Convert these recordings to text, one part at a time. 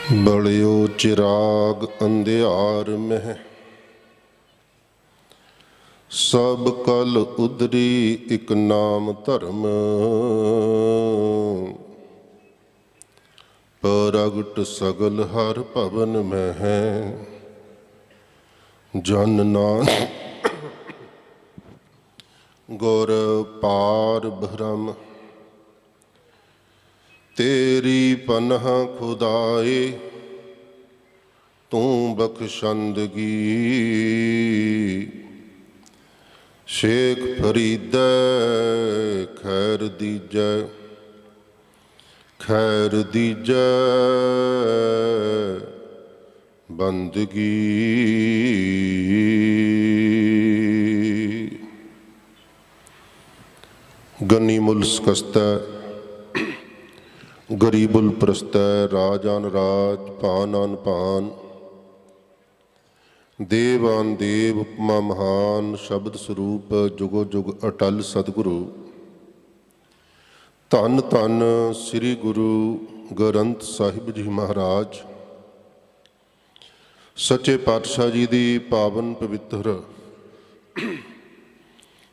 बलियो चिराग अंधियार में, सब कल उदरी एक नाम धर्म। प्रगट सगल हर भवन में है, जन नानक गुर पार ब्रह्म। तेरी पनह खुदाए तू बख्शंदगी, शेख फरीद खैर दीजै खैर दीजै बंदगी। गनीमुल सकस्त गरीबुल प्रस्त, राजान राज, पान आन पान, देव आन देव, उपमा महान, शब्द स्वरूप जुगो जुग अटल सतगुरु। धन धन श्री गुरु ग्रंथ साहिब जी महाराज, सच्चे पातशाह जी की पावन पवित्र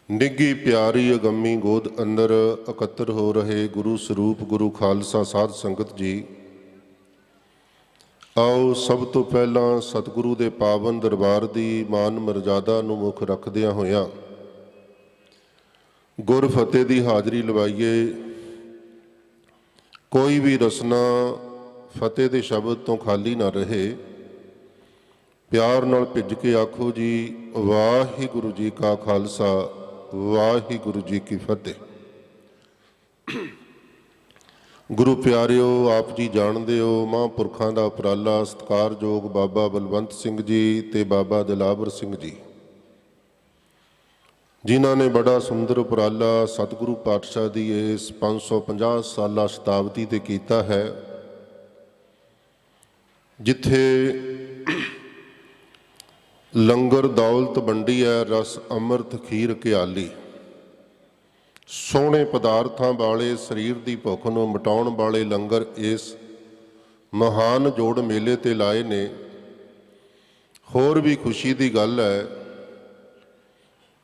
निघी प्यारी अगम्मी गोद अंदर इकत्तर हो रहे गुरु स्वरूप गुरु खालसा साध संगत जी, आओ सब तो पहला सतगुरु के पावन दरबार की मान मर्यादा नूं मुख रखदियां होया गुर फतेह की हाज़री लवाईए। कोई भी रसना फतेह के शब्द तो खाली ना रहे। प्यार नाल भिज के आखो जी, वाहिगुरु जी का खालसा, वाहिगुरु जी की फतेह। गुरु प्यारिओ, आप जी जानते हो महापुरखों का उपराला सत्कारयोग बाबा बलवंत सिंह जी ते बाबा दिलावर सिंह जी, जिन्हों ने बड़ा सुंदर उपराला सतगुरु पातशाह की इस 550 साला शताब्दी ते कीता है, जिथे लंगर दौलत वंडी है, रस अमृत खीर घियाली। सोहने पदार्थां वाले शरीर की भुख नूं मिटाउण वाले लंगर इस महान जोड़ मेले ते लाए ने। होर भी खुशी की गल है,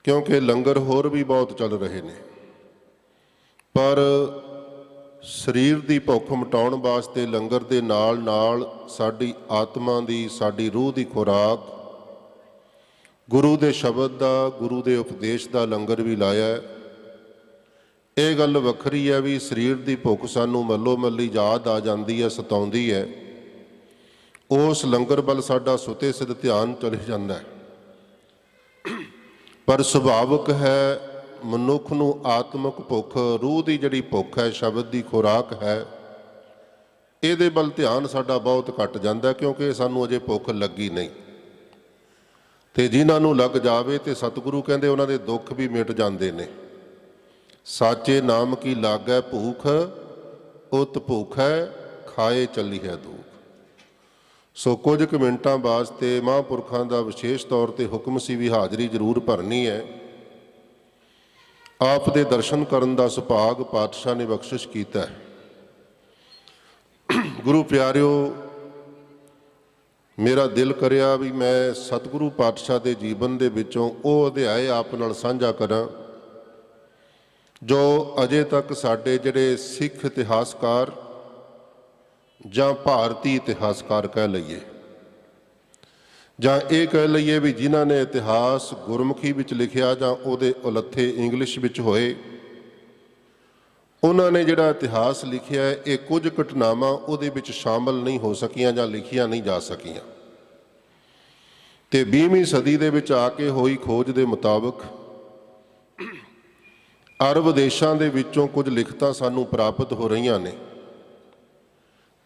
क्योंकि लंगर होर भी बहुत चल रहे ने, पर शरीर की भुख मिटाउण वास्ते लंगर दे नाल नाल साडी आत्मा की, साडी रूह की खुराक गुरु के शब्द का, गुरु के उपदेश का लंगर भी लाया है। ये गल वखरी है भी शरीर की भुख सानू मलो मल्ली याद आ जाती है, सताउंदी है, उस लंगर बल साडा सुते सिद्ध ध्यान चले जाता है। पर सुभाविक है मनुख नू आत्मक भुख, रूह की जिहड़ी भुख है, शब्द की खुराक है, ये बल ध्यान साडा बहुत घट जाता है, क्योंकि सानू अजे भुख लगी नहीं। तो जिन्हां नू लग जावे तो सतगुरु कहते उन्होंने दुख भी मिट जाते हैं। साचे नाम की लागै भूख, उत भूख है खाए चली है दूख। सो कुछ क मिनटां वास्ते महापुरखों का विशेष तौर पर हुक्म सी भी हाज़री जरूर भरनी है। आप दे दर्शन करन दा सुभाग पातशाह ने बख्शिश कीता है। गुरु प्यारिओ, मेरा दिल करिया भी मैं सतगुरु पातशाह के जीवन के विचों वो अध्याय आप नाल साझा करा जो अजे तक साडे जिहड़े सिख इतिहासकार जां भारतीय इतिहासकार कह लईए, जां ये कह लईए भी जिन्हां ने इतिहास गुरमुखी विच लिखिया जां उहदे उलथे इंग्लिश विच होए, उन्होंने जिहड़ा इतिहास लिखिया है ये कुछ घटनावां उहदे विच शामिल नहीं हो सकियां जां लिखिया नहीं जा सकियां। ते 20वीं सदी दे विच आके होई खोज के मुताबिक अरब देशों के विचों कुछ लिखतां सानू प्राप्त हो रही ने।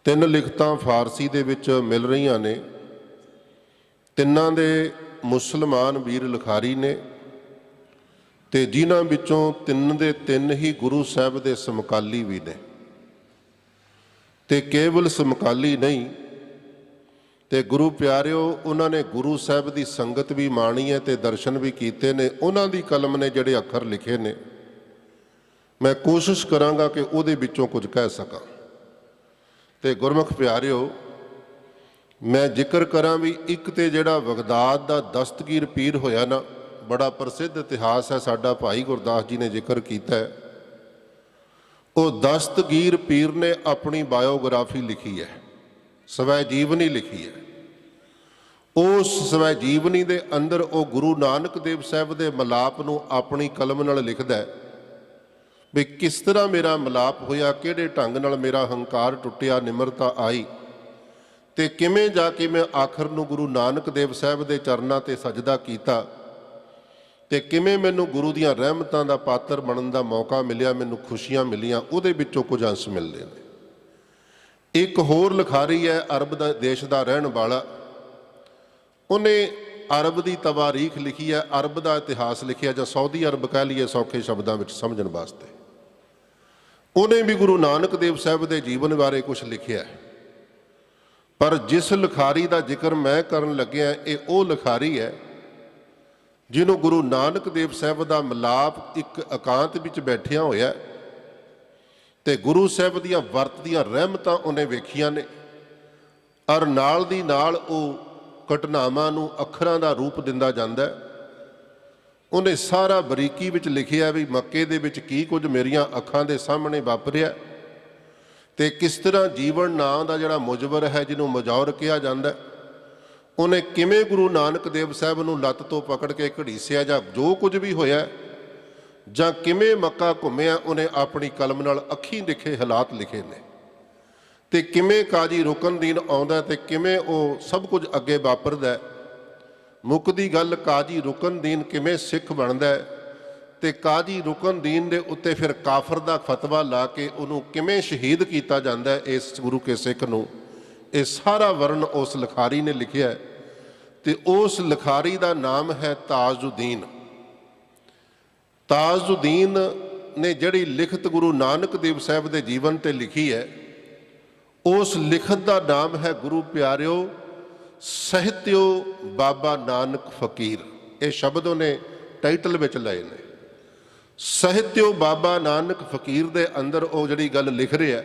3 लिखतां फारसी दे विच मिल रही ने। तिन्हां दे मुसलमान वीर लिखारी ने, ते जिन्हां विचों 3 दे 3 ही गुरु साहब दे समकाली भी ने। ते केवल समकाली नहीं, ते गुरु प्यारिओ उन्होंने गुरु साहब की संगत भी माणी है, ते दर्शन भी कीते ने। उन्हां दी कलम ने जिहड़े अखर लिखे ने, मैं कोशिश करांगा कि उहदे विचों कुछ कह सकां। ते गुरमुख प्यारिओ, मैं जिक्र करा भी एक तो जिहड़ा बगदाद का दस्तगीर पीर होया ना, बड़ा प्रसिद्ध इतिहास है, साडा भाई गुरदास जी ने जिक्र किया है। वो दस्तगीर पीर ने अपनी बायोग्राफी लिखी है, स्वै जीवनी लिखी है। उस स्वै जीवनी के अंदर वो गुरु नानक देव साहब के मिलाप नूं अपनी कलम नाल लिखदा है भी किस तरह मेरा मिलाप होया, किहड़े ढंग नाल मेरा हंकार टुटिया, निमरता आई, ते किवें जाके मैं आखिर नूं गुरु नानक देव साहब के चरनां ते सजदा कीता, ते किवें मैनूं गुरु दीआं रहमतां दा पात्र बनन दा मौका मिलिया, मैनूं खुशियां मिलियां, उहदे विचों कुछ अंश मिलदे ने। एक होर लिखारी है अरब दा देश दा रहण वाला, उन्हें अरब की तवारीख लिखी है, अरब का इतिहास लिखिया, जां सऊदी अरब कह लीए सौखे शब्दों में समझण वास्ते। उन्हें भी गुरु नानक देव साहब के जीवन बारे कुछ लिखिया है, पर जिस लिखारी का जिक्र मैं करन लग्या ये वो लिखारी है जिन्हों गुरु नानक देव साहब का मिलाप एक एकांत विच बैठिया होया ते गुरु साहब दीआं वरतदियां रहमतां उन्हें वेखियां ने, और नाल दी नाल वो घटनावां नूं अखरां दा रूप दिंदा जांदा है। उन्हें सारा बरीकी विच लिखिया भी मक्के दे विच की कुछ मेरियां अखां दे सामने वापरिया, ते किस तरह जीवन नां दा जिहड़ा मुजवर है, जिन्हों मुजौर कहा जाता है, उन्हें किवें गुरु नानक देव साहब नूं लत्त तो पकड़ के घड़ीसिया, जां जो कुछ भी होया, जां किवें मक्का घुम्मिया, उन्हें अपनी कलम नाल अखीं दिखे हालात लिखे ने, ते किवें काजी रुकनदीन आउंदा ते किवें वो सब कुछ अगे वापरदा। मुकदी गल काजी रुकनदीन किवें सिख बनदा है, ते काजी रुकनदीन दे उत्ते फिर काफर दा फतवा ला के उन्होंने किवें शहीद किया जाता है इस गुरु के सिख नूं। ये सारा वर्ण उस लिखारी ने लिखिया है, ते उस लिखारी का नाम है ताजुद्दीन। ताजुद्दीन ने जिहड़ी लिखत गुरु नानक देव साहब के जीवन ते लिखी है, उस लिखत का नाम है गुरु प्यारिओ सहित्यो बाबा नानक फकीर। ये शब्द उन्हें टाइटल विच लए ने। सहित्यो बाबा नानक फकीर दे अंदर वो जिहड़ी गल लिख रहा है,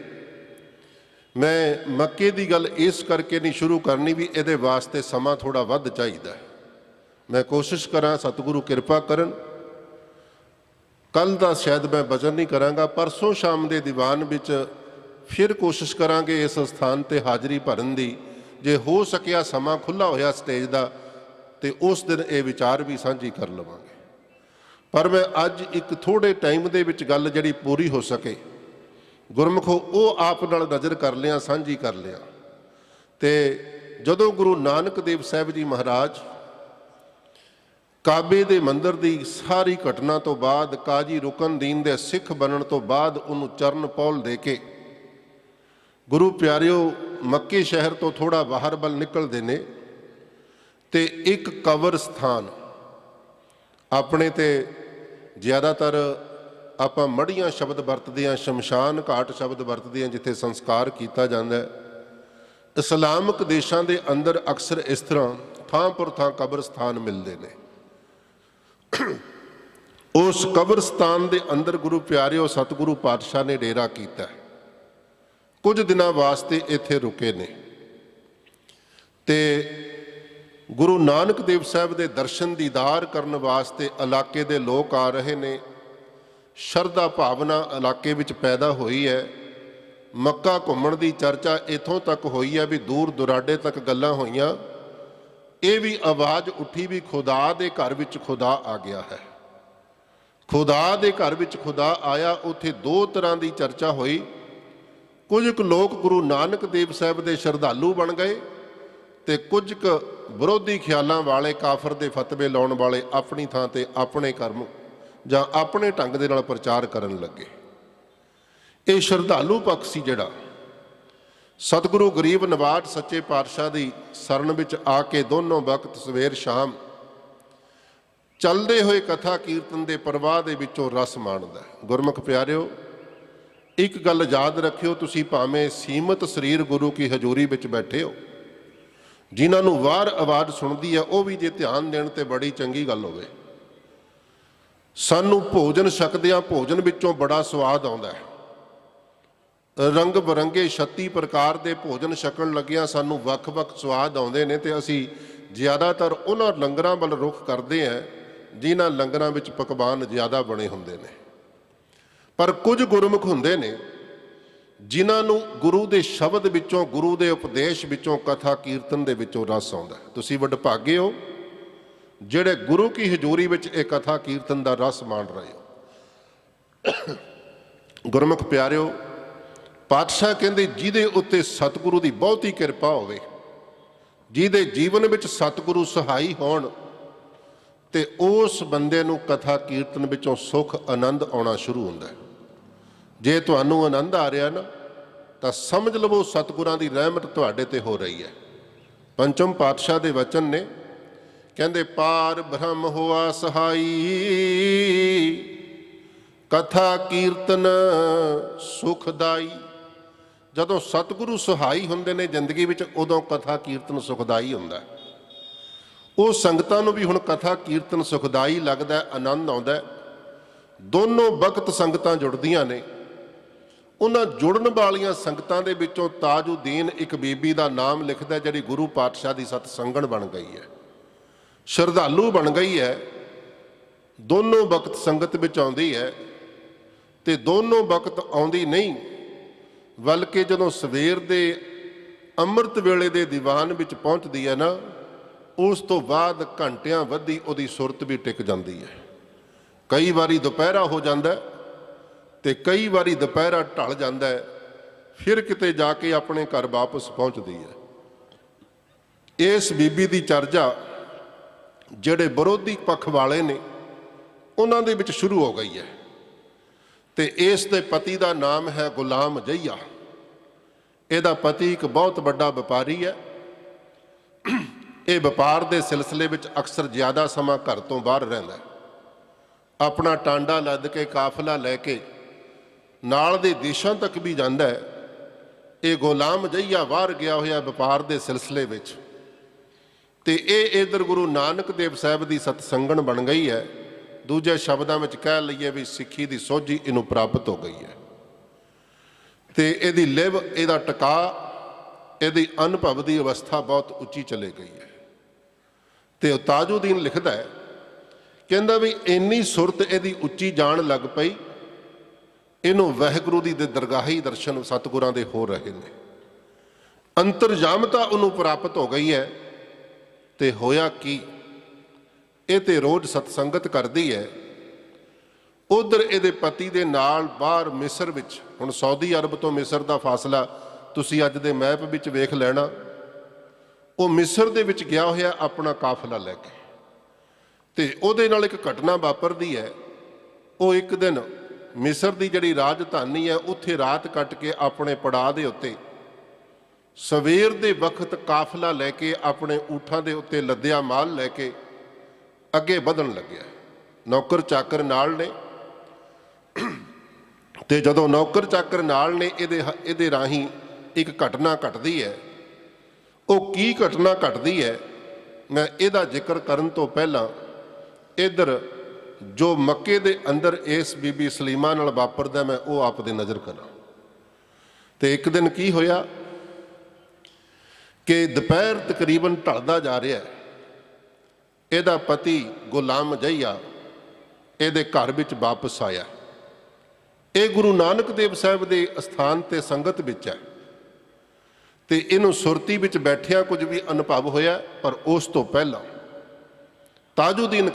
मैं मक्के की गल इस करके नहीं शुरू करनी भी ये वास्ते समा थोड़ा वध चाहिए। मैं कोशिश करा सतगुरु कृपा करन, कल का शायद मैं वचन नहीं कराँगा, परसों शाम के दीवान विच फिर कोशिश करांगे इस स्थान पर हाज़री भरन दी, जे हो सकिया समा खुला होया स्टेज का तो उस दिन ये विचार भी साझी कर लवांगे। पर मैं अज एक थोड़े टाइम दे विच गल जिहड़ी पूरी हो सके गुरमुखो वो आप नाल नज़र कर लिया, साझी कर लिया। तो जदों गुरु नानक देव साहब जी महाराज काबे दे मंदिर की सारी घटना तो बाद काजी रुकनदीन दे सिख बनने तो बाद उन्होंने चरण पौल दे के गुरु प्यारिओ मक्के शहर तो थोड़ा बाहर बल निकलते हैं, तो एक कबर स्थान अपने ते ज़्यादातर आप मड़ियाँ शब्द वरतते हैं, शमशान घाट शब्द वरतते हैं जिथे संस्कार किया जाता है। इस्लामिक देशों के अंदर अक्सर इस तरह थां पर थां कब्रस्तान मिलते हैं। उस कब्रस्तान के अंदर गुरु प्यारिओ सतगुरु पातशाह ने डेरा किया है, कुछ दिनों वास्ते इत्थे रुके ने, ते गुरु नानक देव साहब के दर्शन दीदार करने वास्ते इलाके के लोग आ रहे ने। शरधा भावना इलाके विच पैदा हुई है। मक्का घूमण की चर्चा इथों तक हुई है भी दूर दुराडे तक गल्लां होईयां, ये भी आवाज़ उठी भी खुदा दे घर विच खुदा आ गया है। खुदा दे घर विच खुदा आया, उत्थे दो तरह की चर्चा हुई। कुछ लोग गुरु नानक देव साहब के श्रद्धालु बन गए, तो कुछ विरोधी ख्यालों वाले काफर के फतवे लाने वाले अपनी थां ते अपने कर्म जां अपने ढंग दे नाल प्रचार करन लगे। ये श्रद्धालु पक्ष सी जिहड़ा सतगुरु गरीब नवाज सच्चे पातशाह की शरण विच आके दोनों वक्त सवेर शाम चलते हुए कथा कीर्तन के प्रवाह के विचों रस माणदा है। गुरमुख प्यारिओ, एक गल याद रखियो, तुसी भावें सीमित शरीर गुरु की हजूरी विच बैठे हो, जिन्होंने वार आवाज़ सुनती है वह भी जे ध्यान देण ते बड़ी चंगी गल होवे। सानू भोजन छकदियां भोजन विचों बड़ा स्वाद आउंदा है, रंग बरंगे 36 प्रकार के भोजन छकण लग्या सानू वख-वख स्वाद आउंदे ने ते असी ज़्यादातर उन्हां लंगरां वल रुख करते हैं जिन्हां लंगरां विच पकवान ज़्यादा बने हुंदे ने। पर कुछ गुरमुख हुंदे ने जिन्हां नूं गुरु के शब्द विचों, गुरु के उपदेश विचों, कथा कीर्तन दे विचों रस आउंदा है। तुसीं वडभागे हो जिहड़े गुरु की हजूरी विच इह कथा कीर्तन का रस माण रहे हो। गुरमुख प्यारिओ, पातशाह कहते जिहदे उत्ते सतगुरु की बहुती किरपा होवे, जिहदे जीवन में सतगुरु सहाई होण ते उस बंदे नूं कथा कीर्तन विचों सुख आनंद आउणा शुरू हुंदा है। जे तुहानूं आनंद आ रहा ना तो समझ लवो सतगुरां दी रहमत तुहाडे ते हो रही है। पंचम पातशाह दे वचन ने कहंदे पार ब्रह्म होआ सहाई, कथा कीर्तन सुखदाई। जदों सतगुरु सहाई हुंदे ने जिंदगी विच उदों कथा कीर्तन सुखदाई हुंदा है। ਉਹ ਸੰਗਤਾਂ ਨੂੰ ਵੀ ਹੁਣ कथा कीर्तन सुखदाई लगता है, आनंद आउंदा है। दोनों वक्त संगतां जुड़दियां ने। उन्हां जुड़न वालियां संगतां दे विचों ताजुद्दीन एक बीबी का नाम लिखदा जिहड़ी गुरु पातशाह की सतसंगण बन गई है, श्रद्धालु बन गई है, दोनों वक्त संगत विच आउंदी है। ते दोनों वक्त आउंदी नहीं बल्कि जदों सवेर दे अंमृत वेले दे दीवान विच पहुंचदी है ना, उस तो बाद घंटियां वधी उहदी सुरत भी टिक जाती है। कई बारी दुपहरा हो जाता है तो कई बारी दुपहरा ढल जाता है, फिर किते जाके अपने घर वापस पहुंचती है। इस बीबी की चर्चा जिहड़े विरोधी पक्ष वाले ने उन्हां दे विच शुरू हो गई है। तो इस दे पति का नाम है गुलाम जईया। इहदा पति एक बहुत बड़ा व्यापारी है। ये व्यापार के सिलसिले में अक्सर ज़्यादा समा घर तो बाहर रहिंदा है। अपना टांडा लद के काफिला लैके नाल दे देशों तक भी जाता है। ये गुलाम जईया बाहर गया होया व्यापार के सिलसिले में, तो ये इधर गुरु नानक देव साहब की सतसंगण बन गई है। दूजे शब्दों में कह लीए भी सिੱਖੀ की सोझी इनू प्राप्त हो गई है। तो यदी लिव, यदा टका, यदी अनुभव की अवस्था बहुत उच्ची चले गई है। तो ताजुद्दीन लिखता है, कहता भी इन्नी सुरत यदी उच्ची जान लग पई, इनू वाहिगुरू दी दे दरगाही दर्शन सतगुरां दे हो रहे हैं। अंतरजामता उन्हों प्राप्त हो गई है। तो होया की, ये तो रोज़ सतसंगत करती है। उधर ये पति दे नाल बाहर मिस्र विच, हुण सऊदी अरब तो मिस्र का फासला तुसीं अज दे मैप विच वेख लेना। वो मिस्र दे विच गया होया अपना काफिला लैके, ते उहदे नाल एक घटना वापरदी है। वो एक दिन मिस्र की जिहड़ी राजधानी है उत्थे रात कट के अपने पड़ाव के उत्ते सवेर दे वक्त काफिला लैके अपने ऊठां दे उत्ते लद्दिया माल लैके अगे वधन लग्या। नौकर चाकर नाल ने, ते जदों नौकर चाकर नाल ने इहदे राही एक घटना घटदी है। वो की घटना घटदी है, मैं इहदा जिक्र करन तो पहला इधर जो मक्के दे अंदर इस बीबी सलीमा नाल वापरदा मैं वो आप दे नज़र करा। तो एक दिन की होया कि दोपहर तकरीबन ढलदा जा रहा है। इहदा पति गुलाम जईया इहदे घर विच वापस आया। ये गुरु नानक देव साहब के अस्थान ते संगत विच है। तो इनू सुरती विच बैठिया कुछ भी अनुभव होया। पर उस तो पहला ताजुद्दीन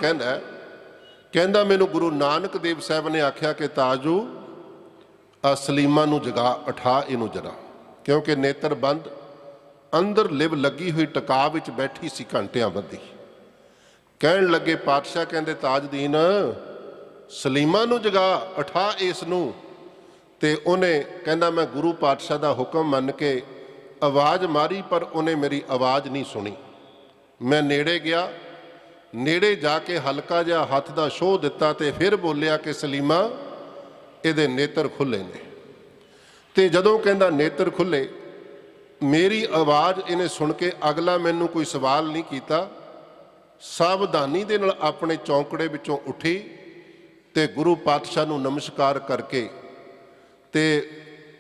कहंदा मैनू गुरु नानक देव साहब ने आख्या कि ताजू आ सलीमा नू जगा, उठा इनू जरा, क्योंकि नेत्र बंद अंदर लिव लगी हुई टका विच बैठी सी घंटियां बधी। कहन लगे पातशाह कहंदे ताजुद्दीन सलीमा नू जगा, उठा इस नू। ते उन्हें कहंदा मैं गुरु पातशाह का हुक्म मन के आवाज़ मारी, पर उन्हें मेरी आवाज़ नहीं सुनी। मैं नेड़े गया, नेड़े जाके हल्का जिहा हथ का शोह दिता तो फिर बोलिया कि सलीमा इहदे नेत्र खुले ने। तो जदों कहंदा नेत्र खुले, मेरी आवाज़ इन्हें सुन के अगला मैनू कोई सवाल नहीं किया। सावधानी दे नाल अपने चौंकड़े विचों उठी ते गुरु पातशाह नू नमस्कार करके ते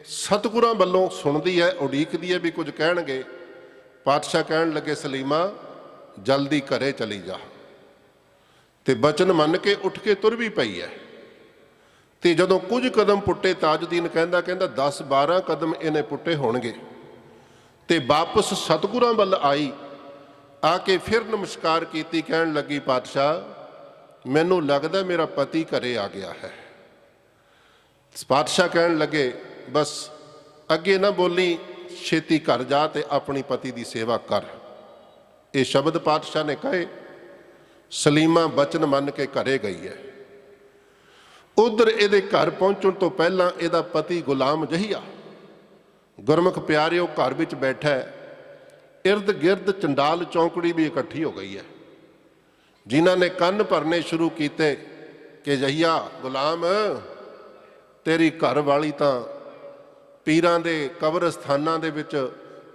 ਸਤਿਗੁਰਾਂ ਵੱਲੋਂ ਸੁਣਦੀ ਹੈ, ਉਡੀਕਦੀ ਹੈ ਵੀ ਕੁਝ ਕਹਿਣਗੇ। ਪਾਤਸ਼ਾਹ ਕਹਿਣ ਲੱਗੇ, ਸਲੀਮਾ ਜਲਦੀ ਘਰੇ ਚਲੀ ਜਾ। ਤੇ ਬਚਨ ਮੰਨ ਕੇ ਉੱਠ ਕੇ ਤੁਰ ਵੀ ਪਈ ਹੈ। ਤੇ ਜਦੋਂ ਕੁਝ ਕਦਮ ਪੁੱਟੇ, ਤਾਜਦੀਨ ਕਹਿੰਦਾ 10-12 ਕਦਮ ਇਹਨੇ ਪੁੱਟੇ ਹੋਣਗੇ, ਤੇ ਵਾਪਸ ਸਤਿਗੁਰਾਂ ਵੱਲ ਆਈ। ਆ ਕੇ ਫਿਰ ਨਮਸਕਾਰ ਕੀਤੀ, ਕਹਿਣ ਲੱਗੀ, ਪਾਤਸ਼ਾਹ ਮੈਨੂੰ ਲੱਗਦਾ ਮੇਰਾ ਪਤੀ ਘਰੇ ਆ ਗਿਆ ਹੈ। ਪਾਤਸ਼ਾਹ ਕਹਿਣ ਲੱਗੇ, ਬਸ ਅੱਗੇ ਨਾ ਬੋਲੀ, ਛੇਤੀ ਘਰ ਜਾ ਤੇ ਆਪਣੀ ਪਤੀ ਦੀ ਸੇਵਾ ਕਰ। ਇਹ ਸ਼ਬਦ ਪਾਤਸ਼ਾਹ ਨੇ ਕਹੇ। ਸਲੀਮਾ ਬਚਨ ਮੰਨ ਕੇ ਘਰੇ ਗਈ ਹੈ। ਉਧਰ ਇਹਦੇ ਘਰ ਪਹੁੰਚਣ ਤੋਂ ਪਹਿਲਾਂ ਇਹਦਾ ਪਤੀ ਗੁਲਾਮ ਜਹੀਆ, ਗੁਰਮੁਖ ਪਿਆਰਿਓ, ਘਰ ਵਿੱਚ ਬੈਠਾ ਹੈ। ਇਰਦ ਗਿਰਦ ਚੰਡਾਲ ਚੌਂਕੜੀ ਵੀ ਇਕੱਠੀ ਹੋ ਗਈ ਹੈ, ਜਿਨ੍ਹਾਂ ਨੇ ਕੰਨ ਭਰਨੇ ਸ਼ੁਰੂ ਕੀਤੇ ਕਿ ਜਹੀਆ ਗੁਲਾਮ, ਤੇਰੀ ਘਰ ਵਾਲੀ ਤਾਂ ਪੀਰਾਂ ਦੇ ਕਬਰਸਤਾਨਾਂ ਦੇ ਵਿੱਚ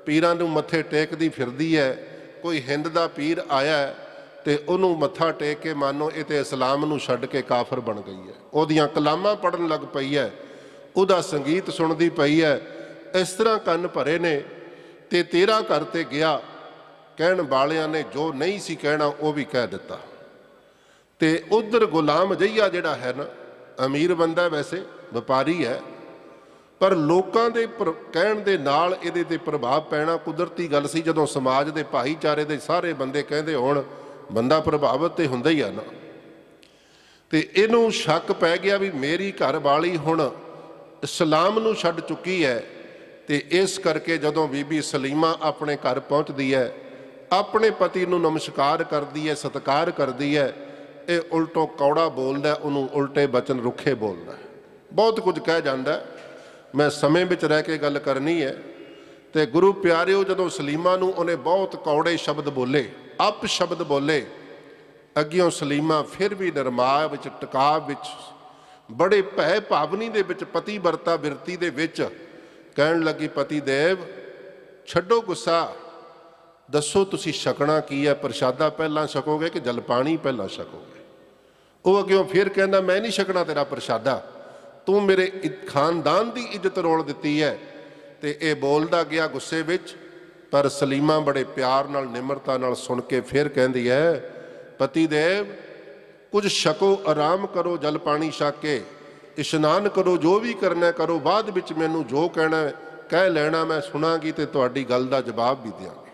ਪੀਰਾਂ ਨੂੰ ਮੱਥੇ ਟੇਕਦੀ ਫਿਰਦੀ ਹੈ। ਕੋਈ ਹਿੰਦ ਦਾ ਪੀਰ ਆਇਆ ਤੇ ਉਹਨੂੰ ਮੱਥਾ ਟੇਕ ਕੇ ਮਾਨੋ ਇਹ ਤੇ ਇਸਲਾਮ ਨੂੰ ਛੱਡ ਕੇ ਕਾਫਰ ਬਣ ਗਈ ਹੈ। ਉਹਦੀਆਂ ਕਲਾਮਾਂ ਪੜ੍ਹਨ ਲੱਗ ਪਈ ਹੈ, ਉਹਦਾ ਸੰਗੀਤ ਸੁਣਦੀ ਪਈ ਹੈ। ਇਸ ਤਰ੍ਹਾਂ ਕੰਨ ਭਰੇ ਨੇ। ਤੇ ਤੇਰਾ ਘਰ ਤੇ ਗਿਆ, ਕਹਿਣ ਵਾਲਿਆਂ ਨੇ ਜੋ ਨਹੀਂ ਸੀ ਕਹਿਣਾ ਉਹ ਵੀ ਕਹਿ ਦਿੱਤਾ। ਤੇ ਉਧਰ ਗੁਲਾਮ ਜਹੀਆ ਜਿਹੜਾ ਹੈ ਨਾ, ਅਮੀਰ ਬੰਦਾ, ਵੈਸੇ ਵਪਾਰੀ ਹੈ, ਪਰ ਲੋਕਾਂ ਦੇ ਕਹਿਣ ਦੇ ਨਾਲ ਇਹਦੇ ਤੇ ਪ੍ਰਭਾਵ ਪੈਣਾ ਕੁਦਰਤੀ ਗੱਲ ਸੀ। ਜਦੋਂ ਸਮਾਜ ਦੇ ਭਾਈਚਾਰੇ ਦੇ ਸਾਰੇ ਬੰਦੇ ਕਹਿੰਦੇ ਹੋਣ, ਬੰਦਾ ਪ੍ਰਭਾਵਿਤ ਤੇ ਹੁੰਦਾ ਹੀ ਆ ਨਾ। ਤੇ ਇਹਨੂੰ ਸ਼ੱਕ ਪੈ ਗਿਆ ਵੀ ਮੇਰੀ ਘਰ ਵਾਲੀ ਹੁਣ ਇਸਲਾਮ ਨੂੰ ਛੱਡ ਚੁੱਕੀ ਹੈ। ਤੇ ਇਸ ਕਰਕੇ ਜਦੋਂ ਬੀਬੀ ਸਲੀਮਾ ਆਪਣੇ ਘਰ ਪਹੁੰਚਦੀ ਹੈ, ਆਪਣੇ ਪਤੀ ਨੂੰ ਨਮਸਕਾਰ ਕਰਦੀ ਹੈ, ਸਤਿਕਾਰ ਕਰਦੀ ਹੈ, ਇਹ ਉਲਟੋ ਕੌੜਾ ਬੋਲਦਾ, ਉਹਨੂੰ ਉਲਟੇ ਬਚਨ ਰੁੱਖੇ ਬੋਲਦਾ, ਬਹੁਤ ਕੁਝ ਕਹਿ ਜਾਂਦਾ। ਮੈਂ ਸਮੇਂ ਵਿੱਚ ਰਹਿ ਕੇ ਗੱਲ ਕਰਨੀ ਹੈ। ਤੇ ਗੁਰੂ ਪਿਆਰਿਓ, ਜਦੋਂ ਸਲੀਮਾ ਨੂੰ ਉਹਨੇ ਬਹੁਤ ਕੌੜੇ ਸ਼ਬਦ ਬੋਲੇ, ਅਪ ਸ਼ਬਦ ਬੋਲੇ, ਅੱਗਿਓਂ ਸਲੀਮਾ ਫਿਰ ਵੀ ਨਰਮਾ ਵਿੱਚ, ਟਿਕਾਵ ਵਿੱਚ, ਬੜੇ ਭੈ ਭਾਵਨੀ ਦੇ ਵਿੱਚ, ਪਤੀ ਵਰਤਾ ਬਿਰਤੀ ਦੇ ਵਿੱਚ ਕਹਿਣ ਲੱਗੀ, ਪਤੀ ਦੇਵ ਛੱਡੋ ਗੁੱਸਾ, ਦੱਸੋ ਤੁਸੀਂ ਛਕਣਾ ਕੀ ਹੈ? ਪ੍ਰਸ਼ਾਦਾ ਪਹਿਲਾਂ ਛਕੋਗੇ ਕਿ ਜਲ ਪਾਣੀ ਪਹਿਲਾਂ ਛਕੋਗੇ? ਉਹ ਅੱਗਿਓਂ ਫਿਰ ਕਹਿੰਦਾ, ਮੈਂ ਨਹੀਂ ਛਕਣਾ ਤੇਰਾ ਪ੍ਰਸ਼ਾਦਾ, ਤੂੰ ਮੇਰੇ ਖਾਨਦਾਨ ਦੀ ਇੱਜ਼ਤ ਰੋਲ ਦਿੱਤੀ ਹੈ। ਤੇ ਇਹ ਬੋਲਦਾ ਗਿਆ ਗੁੱਸੇ ਵਿੱਚ, ਪਰ ਸਲੀਮਾ ਬੜੇ ਪਿਆਰ ਨਾਲ, ਨਿਮਰਤਾ ਨਾਲ ਸੁਣ ਕੇ ਫਿਰ ਕਹਿੰਦੀ ਹੈ, ਪਤੀ ਦੇਵ ਕੁਝ ਛਕੋ, ਆਰਾਮ ਕਰੋ, ਜਲ ਪਾਣੀ ਛਕ ਕੇ ਇਸ਼ਨਾਨ ਕਰੋ, ਜੋ ਵੀ ਕਰਨਾ ਕਰੋ, ਬਾਅਦ ਵਿੱਚ ਮੈਨੂੰ ਜੋ ਕਹਿਣਾ ਕਹਿ ਲੈਣਾ, ਮੈਂ ਸੁਣਾਂਗੀ ਤੇ ਤੁਹਾਡੀ ਗੱਲ ਦਾ ਜਵਾਬ ਵੀ ਦਿਆਂਗੀ।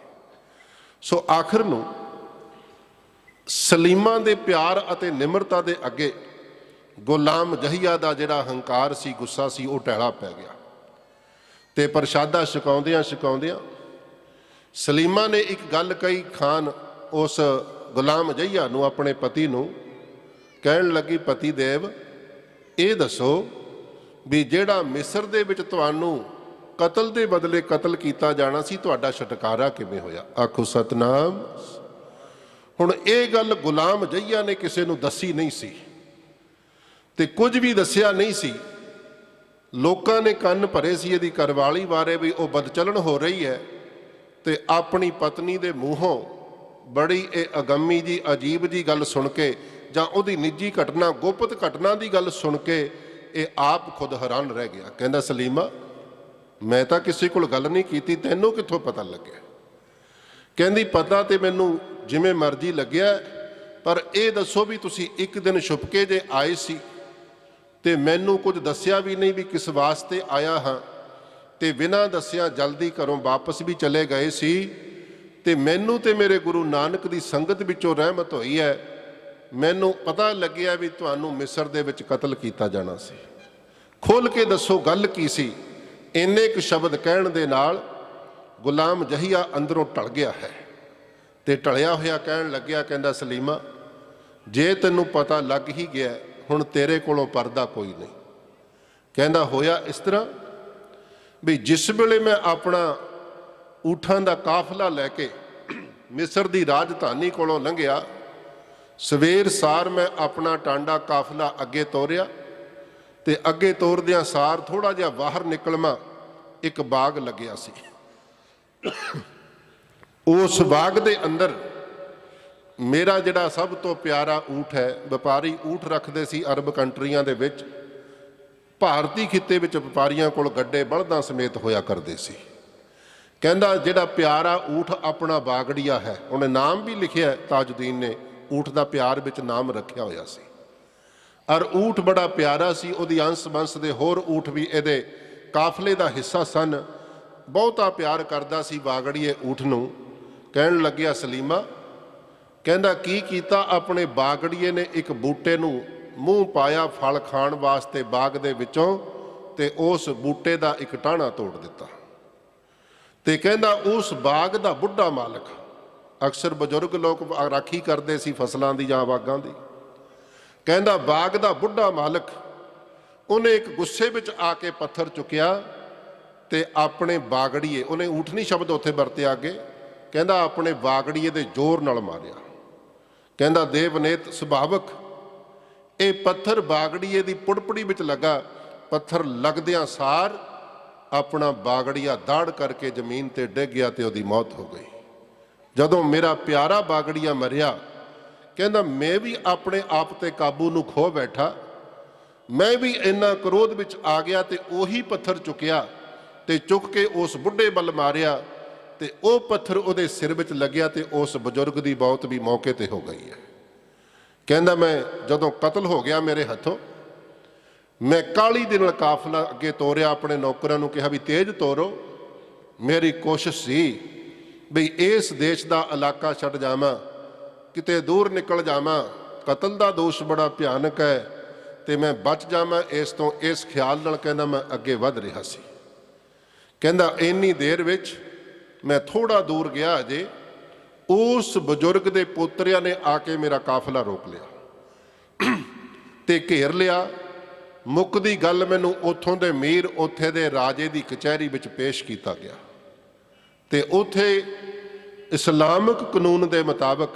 ਸੋ ਆਖਰ ਨੂੰ ਸਲੀਮਾ ਦੇ ਪਿਆਰ ਅਤੇ ਨਿਮਰਤਾ ਦੇ ਅੱਗੇ ਗੁਲਾਮ ਜਹੀਆ ਦਾ ਜਿਹੜਾ ਹੰਕਾਰ ਸੀ, ਗੁੱਸਾ ਸੀ, ਉਹ ਟਹਿਲਾ ਪੈ ਗਿਆ। ਤੇ ਪ੍ਰਸ਼ਾਦਾ ਛਕਾਉਂਦਿਆਂ ਛਕਾਉਂਦਿਆਂ ਸਲੀਮਾ ਨੇ ਇੱਕ ਗੱਲ ਕਹੀ ਖਾਨ ਉਸ ਗੁਲਾਮ ਜਹੀਆ ਨੂੰ, ਆਪਣੇ ਪਤੀ ਨੂੰ, ਕਹਿਣ ਲੱਗੀ, ਪਤੀ ਦੇਵ ਇਹ ਦੱਸੋ ਵੀ ਜਿਹੜਾ ਮਿਸਰ ਦੇ ਵਿੱਚ ਤੁਹਾਨੂੰ ਕਤਲ ਦੇ ਬਦਲੇ ਕਤਲ ਕੀਤਾ ਜਾਣਾ ਸੀ, ਤੁਹਾਡਾ ਛੁਟਕਾਰਾ ਕਿਵੇਂ ਹੋਇਆ? ਆਖੋ ਸਤਨਾਮ। ਹੁਣ ਇਹ ਗੱਲ ਗੁਲਾਮ ਜਹੀਆ ਨੇ ਕਿਸੇ ਨੂੰ ਦੱਸੀ ਨਹੀਂ ਸੀ ਤੇ ਕੁਝ ਵੀ ਦੱਸਿਆ ਨਹੀਂ ਸੀ। ਲੋਕਾਂ ਨੇ ਕੰਨ ਭਰੇ ਸੀ ਇਹਦੀ ਘਰਵਾਲੀ ਬਾਰੇ ਵੀ ਉਹ ਬਦਚਲਣ ਹੋ ਰਹੀ ਹੈ। ਤੇ ਆਪਣੀ ਪਤਨੀ ਦੇ ਮੂੰਹੋਂ ਬੜੀ ਇਹ ਅਗੰਮੀ ਜੀ, ਅਜੀਬ ਜੀ ਗੱਲ ਸੁਣ ਕੇ, ਜਾਂ ਉਹਦੀ ਨਿੱਜੀ ਘਟਨਾ, ਗੁਪਤ ਘਟਨਾ ਦੀ ਗੱਲ ਸੁਣ ਕੇ ਇਹ ਆਪ ਖੁਦ ਹੈਰਾਨ ਰਹਿ ਗਿਆ। ਕਹਿੰਦਾ, ਸਲੀਮਾ ਮੈਂ ਤਾਂ ਕਿਸੇ ਕੋਲ ਗੱਲ ਨਹੀਂ ਕੀਤੀ, ਤੈਨੂੰ ਕਿੱਥੋਂ ਪਤਾ ਲੱਗਿਆ? ਕਹਿੰਦੀ, ਪਤਾ ਤੇ ਮੈਨੂੰ ਜਿਵੇਂ ਮਰਜ਼ੀ ਲੱਗਿਆ, ਪਰ ਇਹ ਦੱਸੋ ਵੀ ਤੁਸੀਂ ਇੱਕ ਦਿਨ ਛੁਪਕੇ ਜੇ ਆਏ ਸੀ ਤੇ ਮੈਨੂੰ ਕੁਝ ਦੱਸਿਆ ਵੀ ਨਹੀਂ ਵੀ ਕਿਸ ਵਾਸਤੇ ਆਇਆ ਹਾਂ, ਤੇ ਬਿਨਾਂ ਦੱਸਿਆ ਜਲਦੀ ਘਰੋਂ ਵਾਪਸ ਵੀ ਚਲੇ ਗਏ ਸੀ। ਤੇ ਮੈਨੂੰ ਤੇ ਮੇਰੇ ਗੁਰੂ ਨਾਨਕ ਦੀ ਸੰਗਤ ਵਿੱਚੋਂ ਰਹਿਮਤ ਹੋਈ ਹੈ, ਮੈਨੂੰ ਪਤਾ ਲੱਗਿਆ ਵੀ ਤੁਹਾਨੂੰ ਮਿਸਰ ਦੇ ਵਿੱਚ ਕਤਲ ਕੀਤਾ ਜਾਣਾ ਸੀ। ਖੋਲ ਕੇ ਦੱਸੋ ਗੱਲ ਕੀ ਸੀ? ਇੰਨੇ ਕੁ ਸ਼ਬਦ ਕਹਿਣ ਦੇ ਨਾਲ ਗੁਲਾਮ ਜਹੀਆ ਅੰਦਰੋਂ ਢਲ ਗਿਆ ਹੈ। ਤੇ ਢਲਿਆ ਹੋਇਆ ਕਹਿਣ ਲੱਗਿਆ, ਕਹਿੰਦਾ, ਸਲੀਮਾ ਜੇ ਤੈਨੂੰ ਪਤਾ ਲੱਗ ਹੀ ਗਿਆ, ਹੁਣ ਤੇਰੇ ਕੋਲੋਂ ਪਰਦਾ ਕੋਈ ਨਹੀਂ। ਕਹਿੰਦਾ, ਹੋਇਆ ਇਸ ਤਰ੍ਹਾਂ ਵੀ ਜਿਸ ਵੇਲੇ ਮੈਂ ਆਪਣਾ ਊਠਾਂ ਦਾ ਕਾਫਲਾ ਲੈ ਕੇ ਮਿਸਰ ਦੀ ਰਾਜਧਾਨੀ ਕੋਲੋਂ ਲੰਘਿਆ, ਸਵੇਰ ਸਾਰ ਮੈਂ ਆਪਣਾ ਟਾਂਡਾ ਕਾਫਲਾ ਅੱਗੇ ਤੋਰਿਆ, ਤੇ ਅੱਗੇ ਤੋਰਦਿਆਂ ਸਾਰ ਥੋੜਾ ਜਿਹਾ ਬਾਹਰ ਨਿਕਲਵਾਂ, ਇੱਕ ਬਾਗ ਲੱਗਿਆ ਸੀ। ਉਸ ਬਾਗ ਦੇ ਅੰਦਰ ਮੇਰਾ ਜਿਹੜਾ ਸਭ ਤੋਂ ਪਿਆਰਾ ਊਠ ਹੈ, ਵਪਾਰੀ ਊਠ ਰੱਖਦੇ ਸੀ ਅਰਬ ਕੰਟਰੀਆਂ ਦੇ ਵਿੱਚ, ਭਾਰਤੀ ਖਿੱਤੇ ਵਿੱਚ ਵਪਾਰੀਆਂ ਕੋਲ ਗੱਡੇ ਬਲਦਾਂ ਸਮੇਤ ਹੋਇਆ ਕਰਦੇ ਸੀ। ਕਹਿੰਦਾ ਜਿਹੜਾ ਪਿਆਰਾ ਊਠ ਆਪਣਾ ਬਾਗੜੀਆ ਹੈ, ਉਹਨੇ ਨਾਮ ਵੀ ਲਿਖਿਆ, ਤਾਜੁਦੀਨ ਨੇ ਊਠ ਦਾ ਪਿਆਰ ਵਿੱਚ ਨਾਮ ਰੱਖਿਆ ਹੋਇਆ ਸੀ। ਔਰ ਊਠ ਬੜਾ ਪਿਆਰਾ ਸੀ, ਉਹਦੀ ਅੰਸ਼ ਬੰਸ ਦੇ ਹੋਰ ਊਠ ਵੀ ਇਹਦੇ ਕਾਫਲੇ ਦਾ ਹਿੱਸਾ ਸਨ। ਬਹੁਤਾ ਪਿਆਰ ਕਰਦਾ ਸੀ ਬਾਗੜੀਏ ਊਠ ਨੂੰ। ਕਹਿਣ ਲੱਗਿਆ, ਸਲੀਮਾ, ਕਹਿੰਦਾ ਕੀ ਕੀਤਾ, ਆਪਣੇ ਬਾਗੜੀਏ ਨੇ ਇੱਕ ਬੂਟੇ ਨੂੰ ਮੂੰਹ ਪਾਇਆ ਫਲ ਖਾਣ ਵਾਸਤੇ ਬਾਗ ਦੇ ਵਿੱਚੋਂ, ਤੇ ਉਸ ਬੂਟੇ ਦਾ ਇੱਕ ਟਾਹਣਾ ਤੋੜ ਦਿੱਤਾ। ਤੇ ਕਹਿੰਦਾ ਉਸ ਬਾਗ ਦਾ ਬੁੱਢਾ ਮਾਲਕ, ਅਕਸਰ ਬਜ਼ੁਰਗ ਲੋਕ ਰਾਖੀ ਕਰਦੇ ਸੀ ਫਸਲਾਂ ਦੀ ਜਾਂ ਬਾਗਾਂ ਦੀ, ਕਹਿੰਦਾ ਬਾਗ ਦਾ ਬੁੱਢਾ ਮਾਲਕ ਉਹਨੇ ਇੱਕ ਗੁੱਸੇ ਵਿੱਚ ਆ ਕੇ ਪੱਥਰ ਚੁੱਕਿਆ ਤੇ ਆਪਣੇ ਬਾਗੜੀਏ, ਉਹਨੇ ਊਠਨੀ ਸ਼ਬਦ ਉੱਥੇ ਵਰਤਿਆ ਅੱਗੇ, ਕਹਿੰਦਾ ਆਪਣੇ ਬਾਗੜੀਏ ਦੇ ਜ਼ੋਰ ਨਾਲ ਮਾਰਿਆ। ਕਹਿੰਦਾ ਦੇਵਨੇਤ ਸੁਭਾਵਕ ਇਹ ਪੱਥਰ ਬਾਗੜੀਏ ਦੀ ਪੁੜਪੜੀ ਵਿੱਚ ਲੱਗਾ। ਪੱਥਰ ਲੱਗਦਿਆਂ ਸਾਰ ਆਪਣਾ ਬਾਗੜੀਆ ਦਾੜ ਕਰਕੇ ਜ਼ਮੀਨ ਤੇ ਡਿੱਗ ਗਿਆ ਤੇ ਉਹਦੀ ਮੌਤ ਹੋ ਗਈ। ਜਦੋਂ ਮੇਰਾ ਪਿਆਰਾ ਬਾਗੜੀਆ ਮਰਿਆ, ਕਹਿੰਦਾ ਮੈਂ ਵੀ ਆਪਣੇ ਆਪ ਤੇ ਕਾਬੂ ਨੂੰ ਖੋ ਬੈਠਾ। ਮੈਂ ਵੀ ਇੰਨਾ ਕ੍ਰੋਧ ਵਿੱਚ ਆ ਗਿਆ ਤੇ ਉਹੀ ਪੱਥਰ ਚੁੱਕਿਆ ਤੇ ਚੁੱਕ ਕੇ ਉਸ ਬੁੱਢੇ ਵੱਲ ਮਾਰਿਆ, ਤੇ ਉਹ ਪੱਥਰ ਉਹਦੇ ਸਿਰ ਵਿੱਚ ਲੱਗਿਆ ਤੇ ਉਸ ਬਜ਼ੁਰਗ ਦੀ ਮੌਤ ਵੀ ਮੌਕੇ ਤੇ ਹੋ ਗਈ ਹੈ। ਕਹਿੰਦਾ ਮੈਂ ਜਦੋਂ ਕਤਲ ਹੋ ਗਿਆ ਮੇਰੇ ਹੱਥੋਂ, ਮੈਂ ਕਾਹਲੀ ਦੇ ਨਾਲ ਕਾਫਲਾ ਅੱਗੇ ਤੋਰਿਆ, ਆਪਣੇ ਨੌਕਰਾਂ ਨੂੰ ਕਿਹਾ ਵੀ ਤੇਜ਼ ਤੋਰੋ। ਮੇਰੀ ਕੋਸ਼ਿਸ਼ ਸੀ ਵੀ ਇਸ ਦੇਸ਼ ਦਾ ਇਲਾਕਾ ਛੱਡ ਜਾਵਾਂ, ਕਿਤੇ ਦੂਰ ਨਿਕਲ ਜਾਵਾਂ। ਕਤਲ ਦਾ ਦੋਸ਼ ਬੜਾ ਭਿਆਨਕ ਹੈ ਤੇ ਮੈਂ ਬਚ ਜਾਵਾਂ ਇਸ ਤੋਂ, ਇਸ ਖਿਆਲ ਨਾਲ ਕਹਿੰਦਾ ਮੈਂ ਅੱਗੇ ਵੱਧ ਰਿਹਾ ਸੀ। ਕਹਿੰਦਾ ਇੰਨੀ ਦੇਰ ਵਿੱਚ ਮੈਂ ਥੋੜਾ ਦੂਰ ਗਿਆ, ਅਜੇ ਉਸ ਬਜ਼ੁਰਗ ਦੇ ਪੋਤਰਿਆਂ ਨੇ ਆ ਕੇ ਮੇਰਾ ਕਾਫਲਾ ਰੋਕ ਲਿਆ ਤੇ ਘੇਰ ਲਿਆ। ਮੁੱਕਦੀ ਗੱਲ ਮੈਨੂੰ ਉੱਥੋਂ ਦੇ ਮੀਰ, ਉੱਥੇ ਦੇ ਰਾਜੇ ਦੀ ਕਚਹਿਰੀ ਵਿੱਚ ਪੇਸ਼ ਕੀਤਾ ਗਿਆ ਤੇ ਉੱਥੇ ਇਸਲਾਮਿਕ ਕਾਨੂੰਨ ਦੇ ਮੁਤਾਬਕ